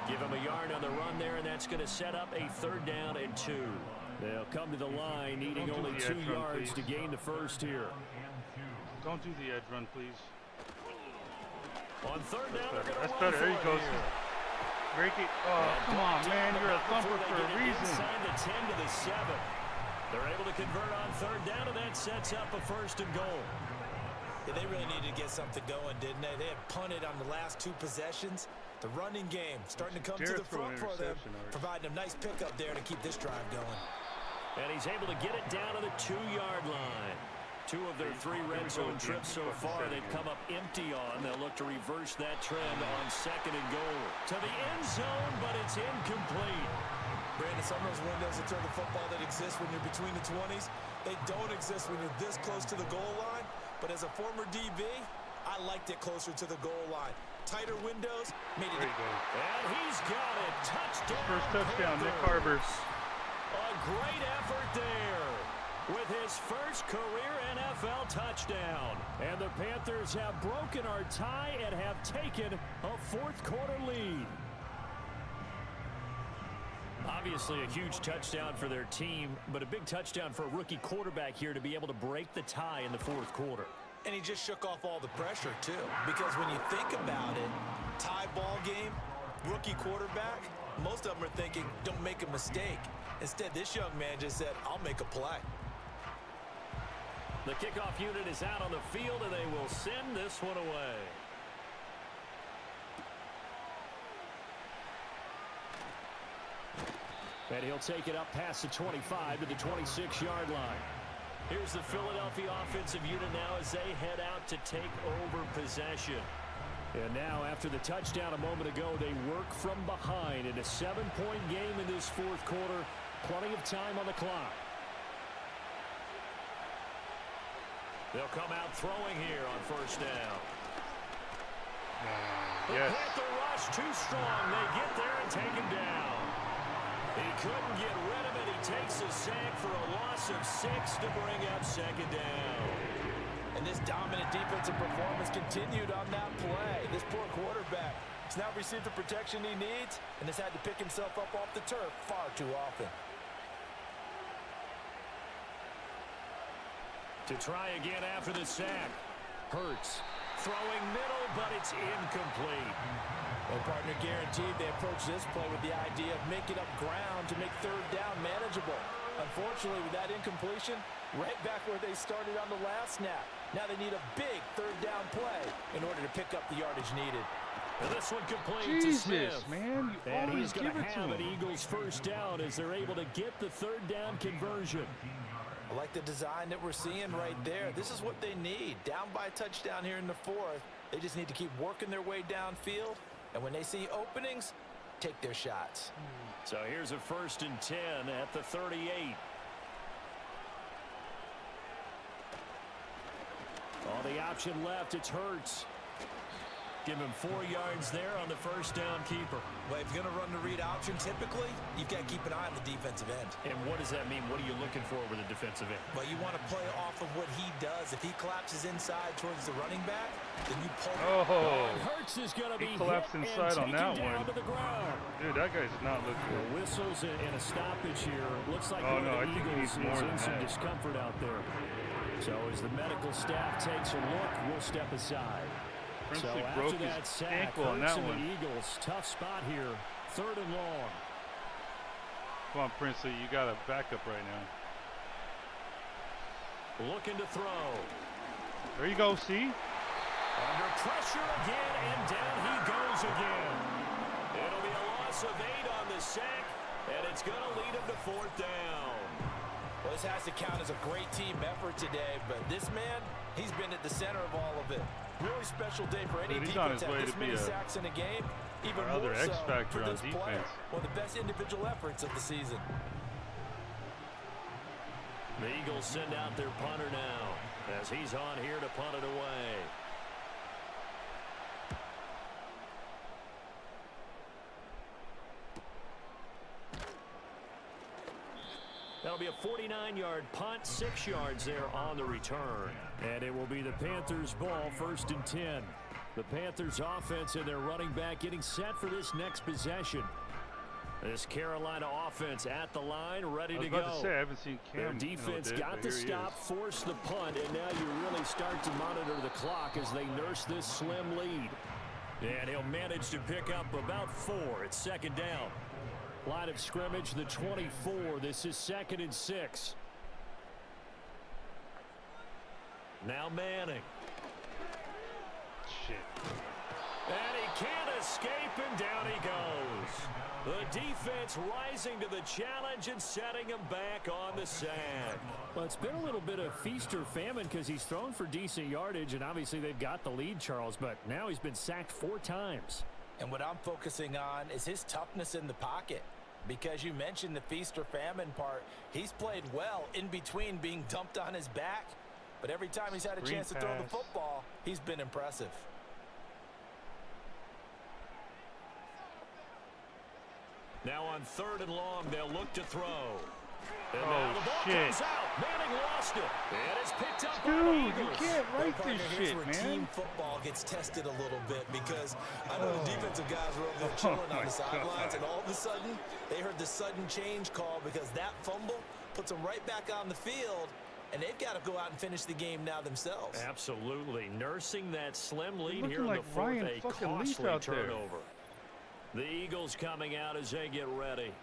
Speaker 5: Give him a yard on the run there, and that's going to set up a 3rd down and 2. They'll come to the line, needing only 2 yards to gain the first here.
Speaker 1: Don't do the edge run, please.
Speaker 5: On 3rd down,
Speaker 1: That's better. There you go. Break it. Oh, come on, man. You're a thumper for a reason.
Speaker 5: Inside the 10 to the 7. They're able to convert on 3rd down, and that sets up a 1st and goal.
Speaker 4: Yeah, they really needed to get something going, didn't they? They had punted on the last 2 possessions. The running game starting to come to the front for them, providing a nice pickup there to keep this drive going.
Speaker 5: And he's able to get it down to the 2-yard line. 2 of their 3 red zone trips so far they've come up empty on. They'll look to reverse that trend on 2nd and goal. To the end zone, but it's incomplete.
Speaker 4: Brandon, some of those windows that turn the football that exist when you're between the 20s, they don't exist when you're this close to the goal line. But as a former DB, I liked it closer to the goal line. Tighter windows made it.
Speaker 1: There you go.
Speaker 5: And he's got it. Touchdown.
Speaker 1: First touchdown, Nick Carver.
Speaker 5: A great effort there with his first career NFL touchdown. And the Panthers have broken our tie and have taken a 4th quarter lead. Obviously a huge touchdown for their team, but a big touchdown for a rookie quarterback here to be able to break the tie in the 4th quarter.
Speaker 4: And he just shook off all the pressure, too. Because when you think about it, tie ball game, rookie quarterback, most of them are thinking, don't make a mistake. Instead, this young man just said, I'll make a play.
Speaker 5: The kickoff unit is out on the field, and they will send this one away. And he'll take it up past the 25 to the 26-yard line. Here's the Philadelphia offensive unit now as they head out to take over possession. And now, after the touchdown a moment ago, they work from behind in a 7-point game in this 4th quarter. Plenty of time on the clock. They'll come out throwing here on 1st down.
Speaker 1: Yes.
Speaker 5: The Panther rush too strong. They get there and take him down. He couldn't get rid of it. He takes a sack for a loss of 6 to bring up 2nd down.
Speaker 4: And this dominant defensive performance continued on that play. This poor quarterback has now received the protection he needs and has had to pick himself up off the turf far too often.
Speaker 5: To try again after the sack. Hurts. Throwing middle, but it's incomplete.
Speaker 4: Well, partner guaranteed they approach this play with the idea of making up ground to make 3rd down manageable. Unfortunately, with that incompletion, right back where they started on the last snap. Now they need a big 3rd down play in order to pick up the yardage needed.
Speaker 5: And this one complete to
Speaker 1: Jesus,
Speaker 5: Smith.
Speaker 1: man. You
Speaker 5: And
Speaker 1: always
Speaker 5: he's going
Speaker 1: give
Speaker 5: to
Speaker 1: it to
Speaker 5: have
Speaker 1: him.
Speaker 5: an Eagles 1st down as they're able to get the 3rd down conversion.
Speaker 4: I like the design that we're seeing right there. This is what they need. Down by a touchdown here in the 4th. They just need to keep working their way downfield. And when they see openings, take their shots.
Speaker 5: So here's a 1st and 10 at the 38. On the option left, it's Hurts. Give him 4 yards there on the 1st down keeper.
Speaker 4: Well, if you're going to run the read option, typically, you've got to keep an eye on the defensive end.
Speaker 5: And what does that mean? What are you looking for with a defensive end?
Speaker 4: Well, you want to play off of what he does. If he collapses inside towards the running back, then you pull
Speaker 1: Oh,
Speaker 5: And Hurts is going to be
Speaker 1: he collapsed
Speaker 5: hit
Speaker 1: inside
Speaker 5: and
Speaker 1: on that
Speaker 5: taken down
Speaker 1: one.
Speaker 5: to the ground.
Speaker 1: Dude, that guy's not looking good.
Speaker 5: Whistles and a stoppage here. Looks like
Speaker 1: Oh,
Speaker 5: one
Speaker 1: no,
Speaker 5: of
Speaker 1: I
Speaker 5: the
Speaker 1: think he
Speaker 5: Eagles
Speaker 1: needs more
Speaker 5: is in
Speaker 1: than
Speaker 5: some
Speaker 1: that.
Speaker 5: discomfort out there. So as the medical staff takes a look, we'll step aside. So
Speaker 1: Princely
Speaker 5: after
Speaker 1: broke
Speaker 5: that
Speaker 1: his
Speaker 5: sack,
Speaker 1: ankle on
Speaker 5: Hurts
Speaker 1: that
Speaker 5: and
Speaker 1: one.
Speaker 5: the Eagles, tough spot here, 3rd and long.
Speaker 1: Come on, Princely, you got a backup right now.
Speaker 3: looking to throw.
Speaker 1: There you go, see?
Speaker 3: Under pressure again, and down he goes again. It'll be a loss of 8 on the sack, and it's going to lead him to 4th down.
Speaker 4: Well, this has to count as a great team effort today, but this man, he's been at the center of all of it. Really special day for any defense to have this many sacks in a game. Even more so for this player. One of the best individual efforts of the season.
Speaker 3: The Eagles send out their punter now as he's on here to punt it away. That'll be a 49-yard punt, 6 yards there on the return.
Speaker 5: And it will be the Panthers' ball, 1st and 10. The Panthers' offense and their running back getting set for this next possession. This Carolina offense at the line, ready to go.
Speaker 1: I was about to say, I haven't seen Cam.
Speaker 5: Their defense got the stop, forced the punt, and now you really start to monitor the clock as they nurse this slim lead. And he'll manage to pick up about 4. It's 2nd down. Line of scrimmage, the 24. This is 2nd and 6. Now Manning.
Speaker 1: Shit.
Speaker 3: And he can't escape, and down he goes. The defense rising to the challenge and setting him back on the sack.
Speaker 5: Well, it's been a little bit of feast or famine because he's thrown for decent yardage, and obviously they've got the lead, Charles, but now he's been sacked 4 times.
Speaker 4: And what I'm focusing on is his toughness in the pocket. Because you mentioned the feast or famine part, he's played well in between being dumped on his back. But every time he's had a chance to throw the football, he's been impressive.
Speaker 3: Now on 3rd and long, they'll look to throw. And
Speaker 1: oh,
Speaker 3: now the ball comes out. Manning lost it. And it's picked up by the Eagles.
Speaker 1: You can't write this shit,
Speaker 4: where
Speaker 1: man.
Speaker 4: Team football gets tested a little bit because I know the defensive guys were over there chilling on the sidelines, and all of a sudden, they heard the sudden change call because that fumble puts them right back on the field, and they've got to go out and finish the game now themselves.
Speaker 3: Absolutely. Nursing that slim lead here in
Speaker 1: like
Speaker 3: the 4th, a costly
Speaker 1: out
Speaker 3: turnover. The Eagles coming out as they get ready.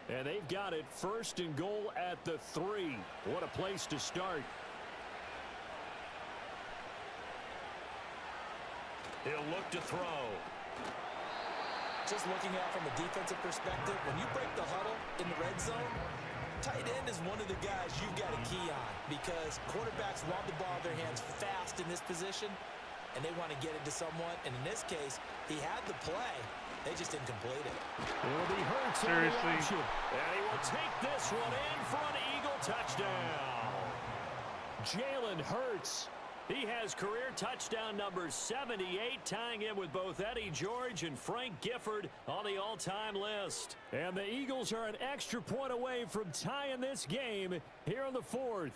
Speaker 3: And they've got it 1st and goal at the 3. What a place to start. He'll look to throw.
Speaker 4: Just looking at from a defensive perspective, when you break the huddle in the red zone, tight end is one of the guys you've got a key on because quarterbacks want the ball in their hands fast in this position, and they want to get it to someone. And in this case, he had the play. They just didn't complete it.
Speaker 5: Will be hurt.
Speaker 1: Seriously.
Speaker 3: And he will take this one in for an Eagle touchdown.
Speaker 5: Jalen Hurts.
Speaker 3: He has career touchdown number 78, tying in with both Eddie George and Frank Gifford on the all-time list.
Speaker 5: And the Eagles are an extra point away from tying this game here in the 4th.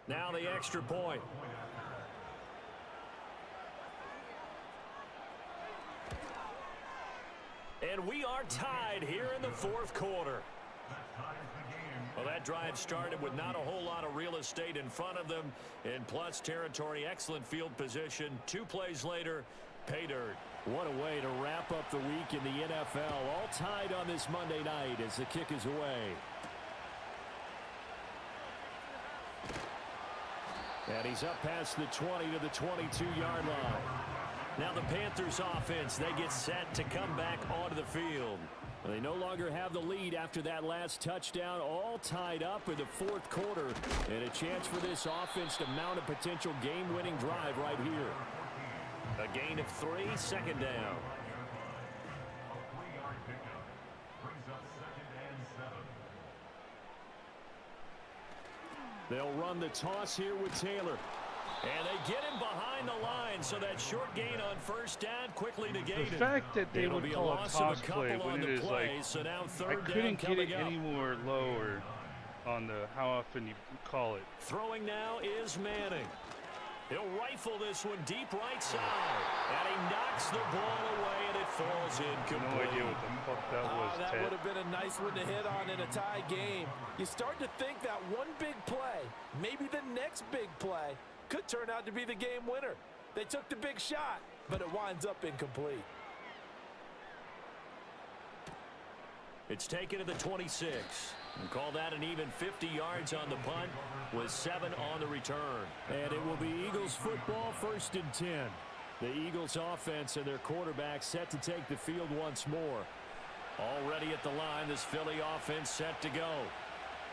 Speaker 3: Now the extra point. And we are tied here in the 4th quarter. Well, that drive started with not a whole lot of real estate in front of them. In plus territory, excellent field position. 2 plays later, pay dirt.
Speaker 5: What a way to wrap up the week in the NFL. All tied on this Monday night as the kick is away. And he's up past the 20 to the 22-yard line. Now the Panthers offense, they get set to come back onto the field. They no longer have the lead after that last touchdown, all tied up in the 4th quarter. And a chance for this offense to mount a potential game-winning drive right here.
Speaker 3: A gain of 3, 2nd down.
Speaker 5: They'll run the toss here with Taylor.
Speaker 3: And they get him behind the line, so that short gain on 1st down quickly negated.
Speaker 1: The fact that they would call a toss play when it is like,
Speaker 3: so now
Speaker 1: I couldn't get it
Speaker 3: up.
Speaker 1: any more lower on the how often you call it.
Speaker 3: Throwing now is Manning. He'll rifle this one deep right side. And he knocks the ball away, and it falls incomplete.
Speaker 1: No idea what the fuck that was,
Speaker 4: That
Speaker 1: Ted.
Speaker 4: would have been a nice one to hit on in a tie game. You start to think that one big play, maybe the next big play, could turn out to be the game winner. They took the big shot, but it winds up incomplete.
Speaker 3: It's taken to the 26. And call that an even 50 yards on the punt with 7 on the return.
Speaker 5: And it will be Eagles football, 1st and 10. The Eagles offense and their quarterback set to take the field once more. Already at the line, this Philly offense set to go.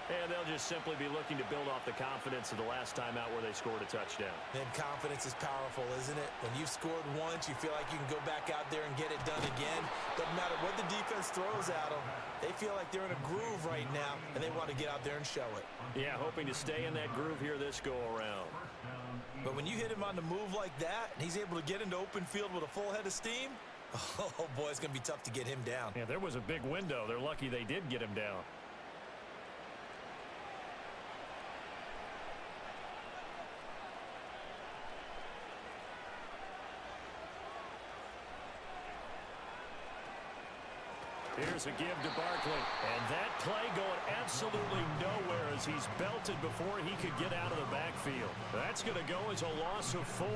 Speaker 3: And they'll just simply be looking to build off the confidence of the last time out where they scored a touchdown.
Speaker 4: And confidence is powerful, isn't it? When you've scored once, you feel like you can go back out there and get it done again. Doesn't matter what the defense throws at them. They feel like they're in a groove right now, and they want to get out there and show it.
Speaker 3: Yeah, hoping to stay in that groove here this go-around.
Speaker 4: But when you hit him on the move like that, and he's able to get into open field with a full head of steam, oh, boy, it's going to be tough to get him down.
Speaker 5: Yeah, there was a big window. They're lucky they did get him down. Here's a give to Barkley. And that play going absolutely nowhere as he's belted before he could get out of the backfield. That's going to go as a loss of 4.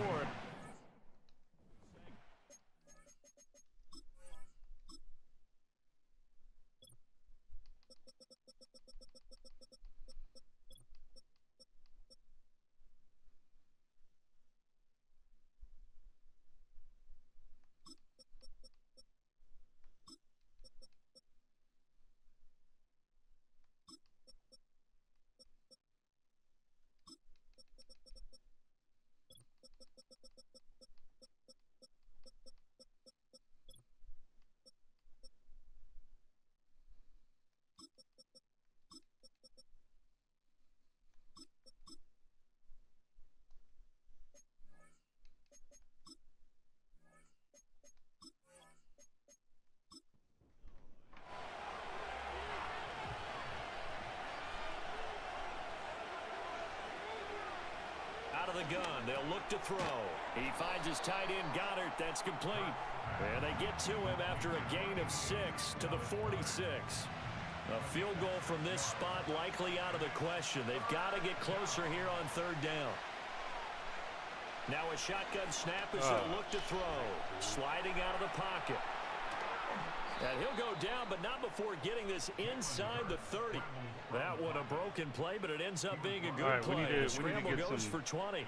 Speaker 3: Out of the gun, they'll look to throw. He finds his tight end, Goddard. That's complete. And they get to him after a gain of 6 to the 46. A field goal from this spot likely out of the question. They've got to get closer here on 3rd down. Now a shotgun snap as they'll look to throw. Sliding out of the pocket. And he'll go down, but not before getting this inside the 30. That one a broken play, but it ends up being a good play. The scramble goes for 20.
Speaker 1: Like a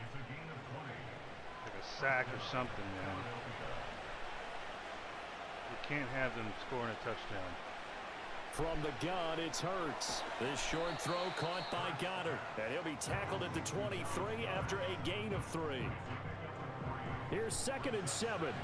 Speaker 1: sack or something, man. You can't have them scoring a touchdown.
Speaker 5: From the gun, it's Hurts.
Speaker 3: This short throw caught by Goddard. And he'll be tackled at the 23 after a gain of 3.
Speaker 5: Here's 2nd and 7.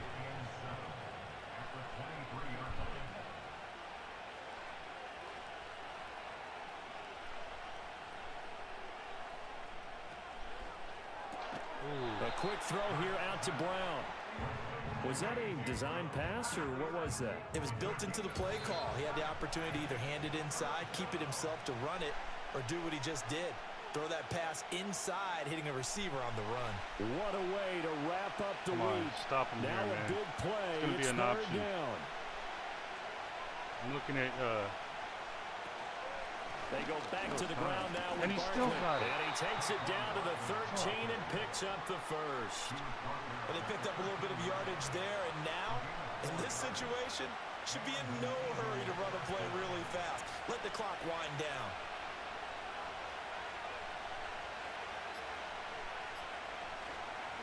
Speaker 3: A quick throw here out to Brown.
Speaker 5: Was that a design pass, or what was that?
Speaker 4: It was built into the play call. He had the opportunity to either hand it inside, keep it himself to run it, or do what he just did. Throw that pass inside, hitting a receiver on the run.
Speaker 5: What a way to wrap up the week.
Speaker 1: Stop him
Speaker 5: now
Speaker 1: here,
Speaker 5: a
Speaker 1: man.
Speaker 5: big play.
Speaker 1: It's going to be an
Speaker 5: 3rd
Speaker 1: option.
Speaker 5: down.
Speaker 1: I'm looking at
Speaker 3: They go back to the ground now with
Speaker 1: and he
Speaker 3: Barkley.
Speaker 1: still got it.
Speaker 3: And he takes it down to the 13 and picks up the 1st.
Speaker 4: But they picked up a little bit of yardage there, and now, in this situation, should be in no hurry to run a play really fast. Let the clock wind down.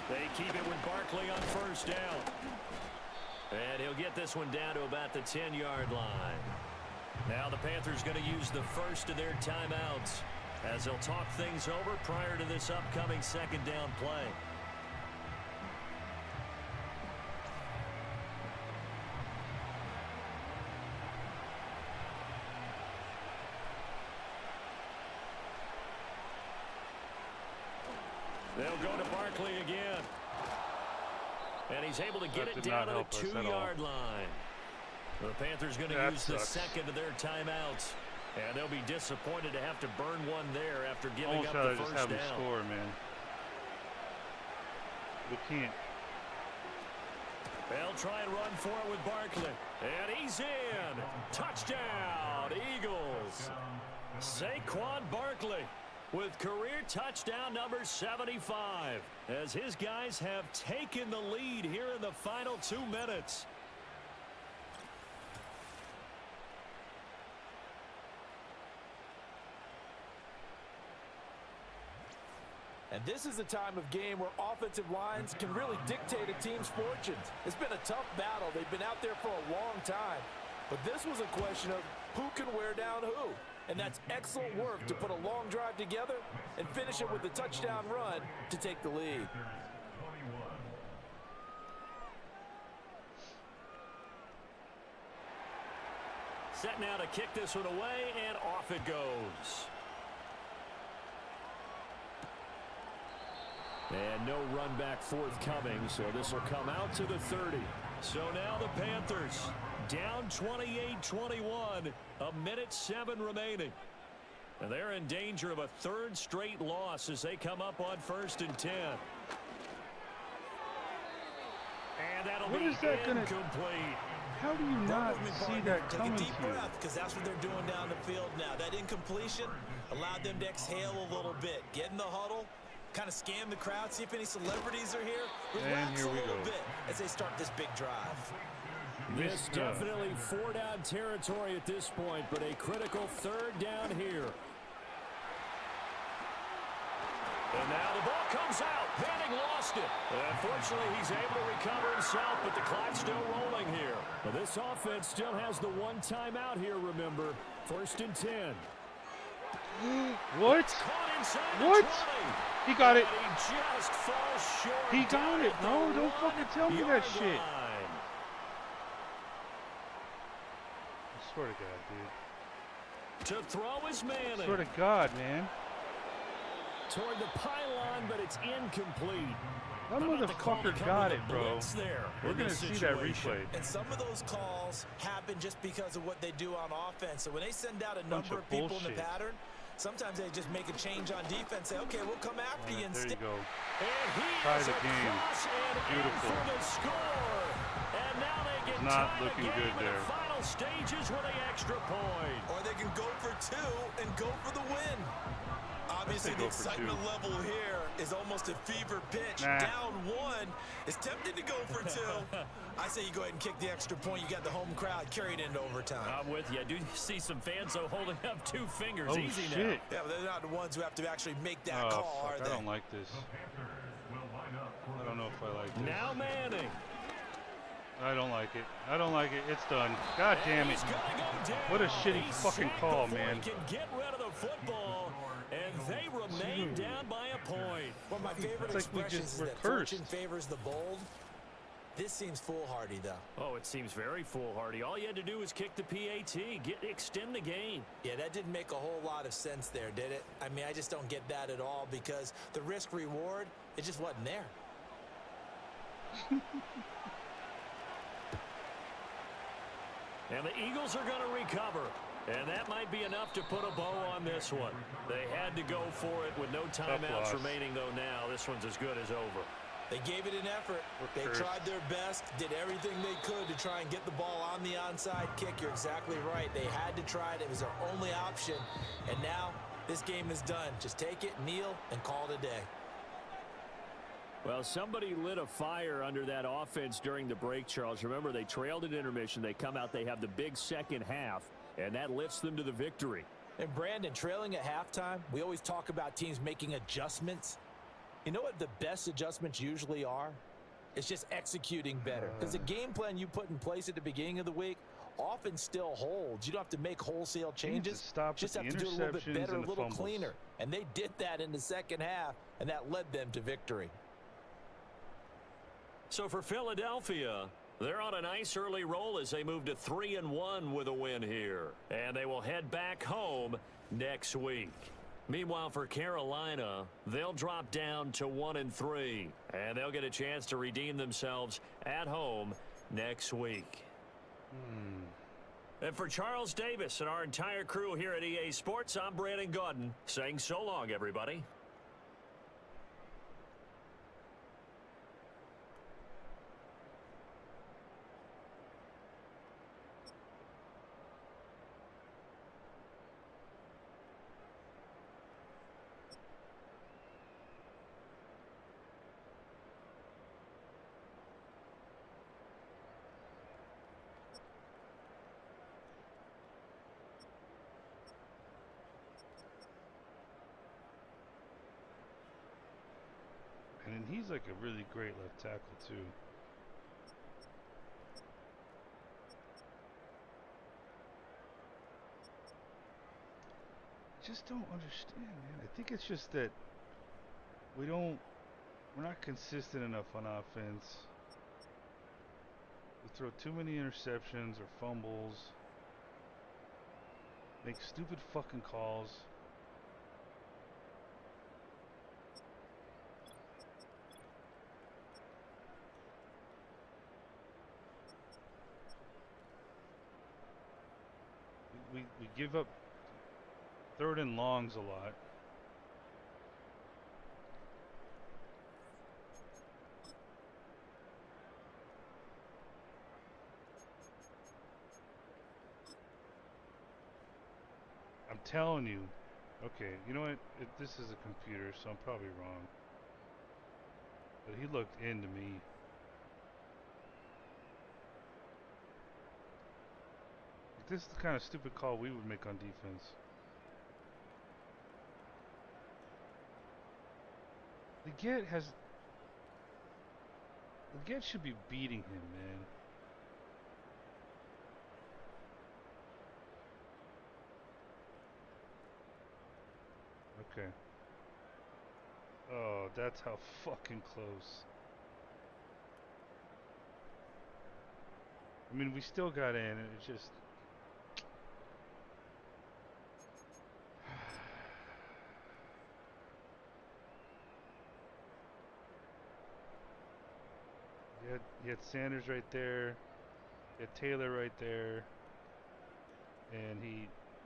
Speaker 3: They keep it with Barkley on 1st down. And he'll get this one down to about the 10-yard line. Now the Panthers going to use the first of their timeouts as they'll talk things over prior to this upcoming 2nd down play. They'll go to Barkley again. And he's able to get it down to the 2-yard line. The Panthers going to use the 2nd of their timeouts. And they'll be disappointed to have to burn one there after giving up the first
Speaker 1: have
Speaker 3: down.
Speaker 1: Him score, man. We can't.
Speaker 3: They'll try and run for it with Barkley. And he's in. Touchdown, Eagles. Saquon Barkley with career touchdown number 75 as his guys have taken the lead here in the final 2 minutes.
Speaker 4: And this is a time of game where offensive lines can really dictate a team's fortunes. It's been a tough battle. They've been out there for a long time. But this was a question of who can wear down who. And that's excellent work to put a long drive together and finish it with a touchdown run to take the lead.
Speaker 3: Set now to kick this one away, and off it goes. And no run back forthcoming, so this will come out to the 30. So now the Panthers down 28-21, a minute 7 remaining. And they're in danger of a third straight loss as they come up on 1st and 10. And that'll be incomplete.
Speaker 1: How do you not see that coming to you?
Speaker 4: Because that's what they're doing down the field now. That incompletion allowed them to exhale a little bit. Get in the huddle, kind of scan the crowd, see if any celebrities are here. Relax a little bit as they start this big drive.
Speaker 5: This definitely 4-down territory at this point, but a critical 3rd down here.
Speaker 3: And now the ball comes out. Manning lost it. Unfortunately, he's able to recover himself, but the clock's still rolling here.
Speaker 5: Well, this offense still has the one timeout here, remember. 1st and 10.
Speaker 1: What? What? He got it.
Speaker 3: He just falls short.
Speaker 1: He got it, bro. Don't fucking tell me that shit. I swear to God, dude.
Speaker 3: To throw is Manning.
Speaker 1: I swear to God, man.
Speaker 5: Toward the pylon, but it's incomplete.
Speaker 1: That motherfucker got it, bro. We're going to see that replay.
Speaker 4: And some of those calls happen just because of what they do on offense. So when they send out a number of people in the pattern, sometimes they just make a change on defense. Say, okay, we'll come after you
Speaker 1: There
Speaker 4: instead.
Speaker 1: you go.
Speaker 3: And he
Speaker 1: Tie
Speaker 3: is
Speaker 1: the game. Beautiful.
Speaker 3: for the score. And now they get
Speaker 1: Not
Speaker 3: tied
Speaker 1: looking
Speaker 3: again
Speaker 1: good
Speaker 3: in
Speaker 1: there.
Speaker 3: the final stages with an extra point.
Speaker 4: Or they can go for 2 and go for the win. Obviously, the excitement level here is almost a fever pitch.
Speaker 1: Nah.
Speaker 4: Down 1. It's tempting to go for 2. I say you go ahead and kick the extra point. You got the home crowd carried into overtime.
Speaker 3: I'm with you. I do see some fans, though, holding up 2 fingers.
Speaker 1: Oh,
Speaker 3: Easy
Speaker 1: shit.
Speaker 3: now.
Speaker 4: Yeah, but they're not the ones who have to actually make that
Speaker 1: Oh,
Speaker 4: call,
Speaker 1: fuck.
Speaker 4: are they?
Speaker 1: I don't like this. I don't know if I like this.
Speaker 3: Now Manning.
Speaker 1: I don't like it. I don't like it. It's done. God damn it.
Speaker 3: He's gonna go down.
Speaker 1: What a shitty
Speaker 3: He's
Speaker 1: fucking
Speaker 3: sacked
Speaker 1: call,
Speaker 3: before
Speaker 1: man.
Speaker 3: He can get rid of the football, and they remain down by a point.
Speaker 4: One of my favorite
Speaker 1: It's like we
Speaker 4: expressions
Speaker 1: just
Speaker 4: is
Speaker 1: were
Speaker 4: that
Speaker 1: cursed.
Speaker 4: fortune favors the bold. This seems foolhardy, though.
Speaker 3: Oh, it seems very foolhardy. All you had to do was kick the PAT, extend the game.
Speaker 4: Yeah, that didn't make a whole lot of sense there, did it? I mean, I just don't get that at all because the risk-reward, it just wasn't there.
Speaker 3: And the Eagles are going to recover. And that might be enough to put a bow on this one. They had to go for it with no timeouts remaining, though, now. This one's as good as over.
Speaker 4: They gave it an effort. They tried their best, did everything they could to try and get the ball on the onside kick. You're exactly right. They had to try it. It was their only option. And now this game is done. Just take it, kneel, and call it a day.
Speaker 5: Well, somebody lit a fire under that offense during the break, Charles. Remember, they trailed at intermission. They come out, they have the big second half, and that lifts them to the victory.
Speaker 4: And Brandon, trailing at halftime, we always talk about teams making adjustments. You know what the best adjustments usually are? It's just executing better. Because the game plan you put in place at the beginning of the week often still holds. You don't have to make wholesale changes. Just have to do it a little bit better, a little cleaner. And they did that in the second half, and that led them to victory.
Speaker 3: So for Philadelphia, they're on a nice early roll as they move to 3-1 with a win here. And they will head back home next week. Meanwhile, for Carolina, they'll drop down to 1-3. And they'll get a chance to redeem themselves at home next week. And for Charles Davis and our entire crew here at EA Sports, I'm Brandon Gaudin saying so long, everybody.
Speaker 1: And he's like a really great left tackle, too. I just don't understand, man. I think it's just that we're not consistent enough on offense. We throw too many interceptions or fumbles. Make stupid fucking calls. We give up third and longs a lot. I'm telling you. Okay, you know what? This is a computer, so I'm probably wrong. But he looked into me. This is the kind of stupid call we would make on defense. Leggett should be beating him, man. Okay. Oh, that's how fucking close. I mean, we still got in, and it just... You had Sanders right there. You had Taylor right there. And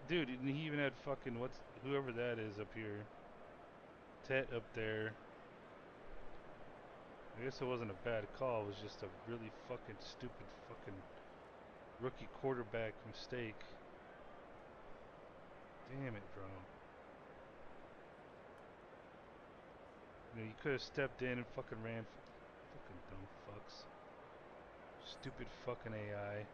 Speaker 1: dude, he even had fucking, whoever that is up here. Tet up there. I guess it wasn't a bad call. It was just a really fucking stupid fucking rookie quarterback mistake. Damn it, bro. You know, you could have stepped in and fucking ran. Fucking dumb fucks. Stupid fucking AI.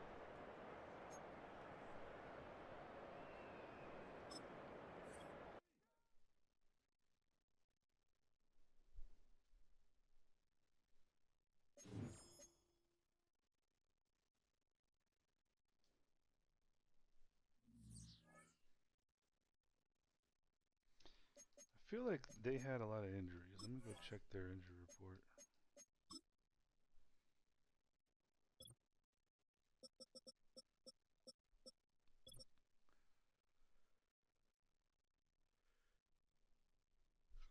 Speaker 1: I feel like they had a lot of injuries. Let me go check their injury report.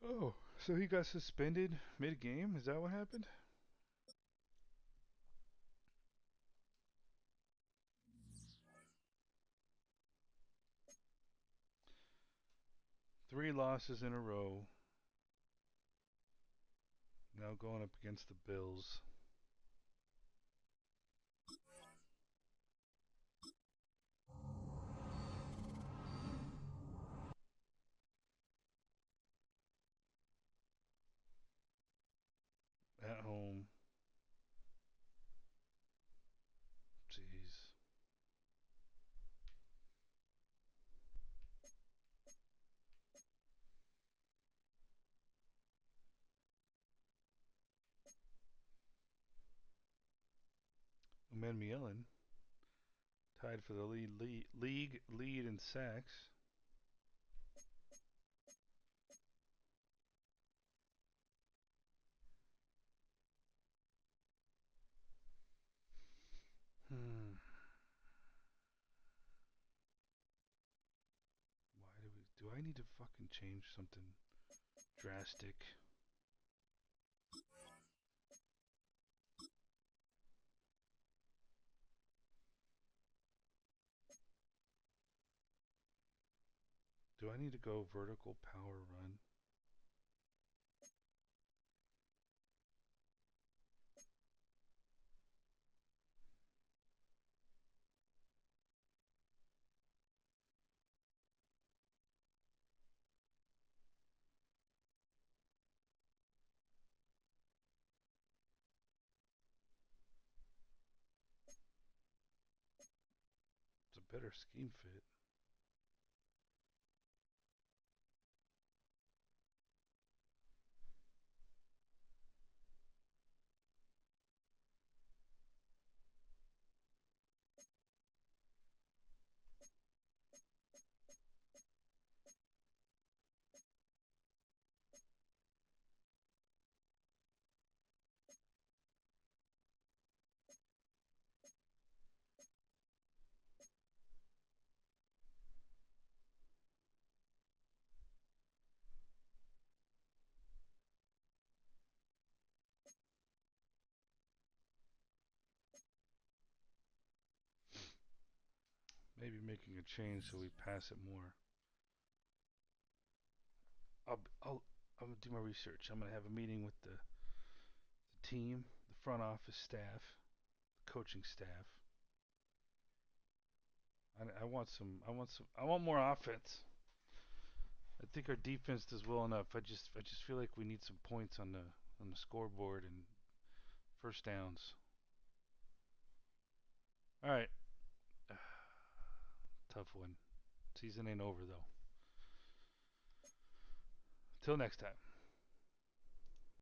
Speaker 1: Oh, so he got suspended mid-game? Is that what happened? Three losses in a row. Now going up against the Bills. At home. Jeez. Umen tied for the league lead in sacks. Hmm. Do I need to fucking change something drastic? Do I need to go vertical power run? It's a better scheme fit. maybe making a change so we pass it more. I'm gonna do my research. I'm gonna have a meeting with the team, the front office staff, the coaching staff. I want some. I want more offense. I think our defense does well enough. I just feel like we need some points on the scoreboard and first downs. All right. Tough one. Season ain't over though. Till next time.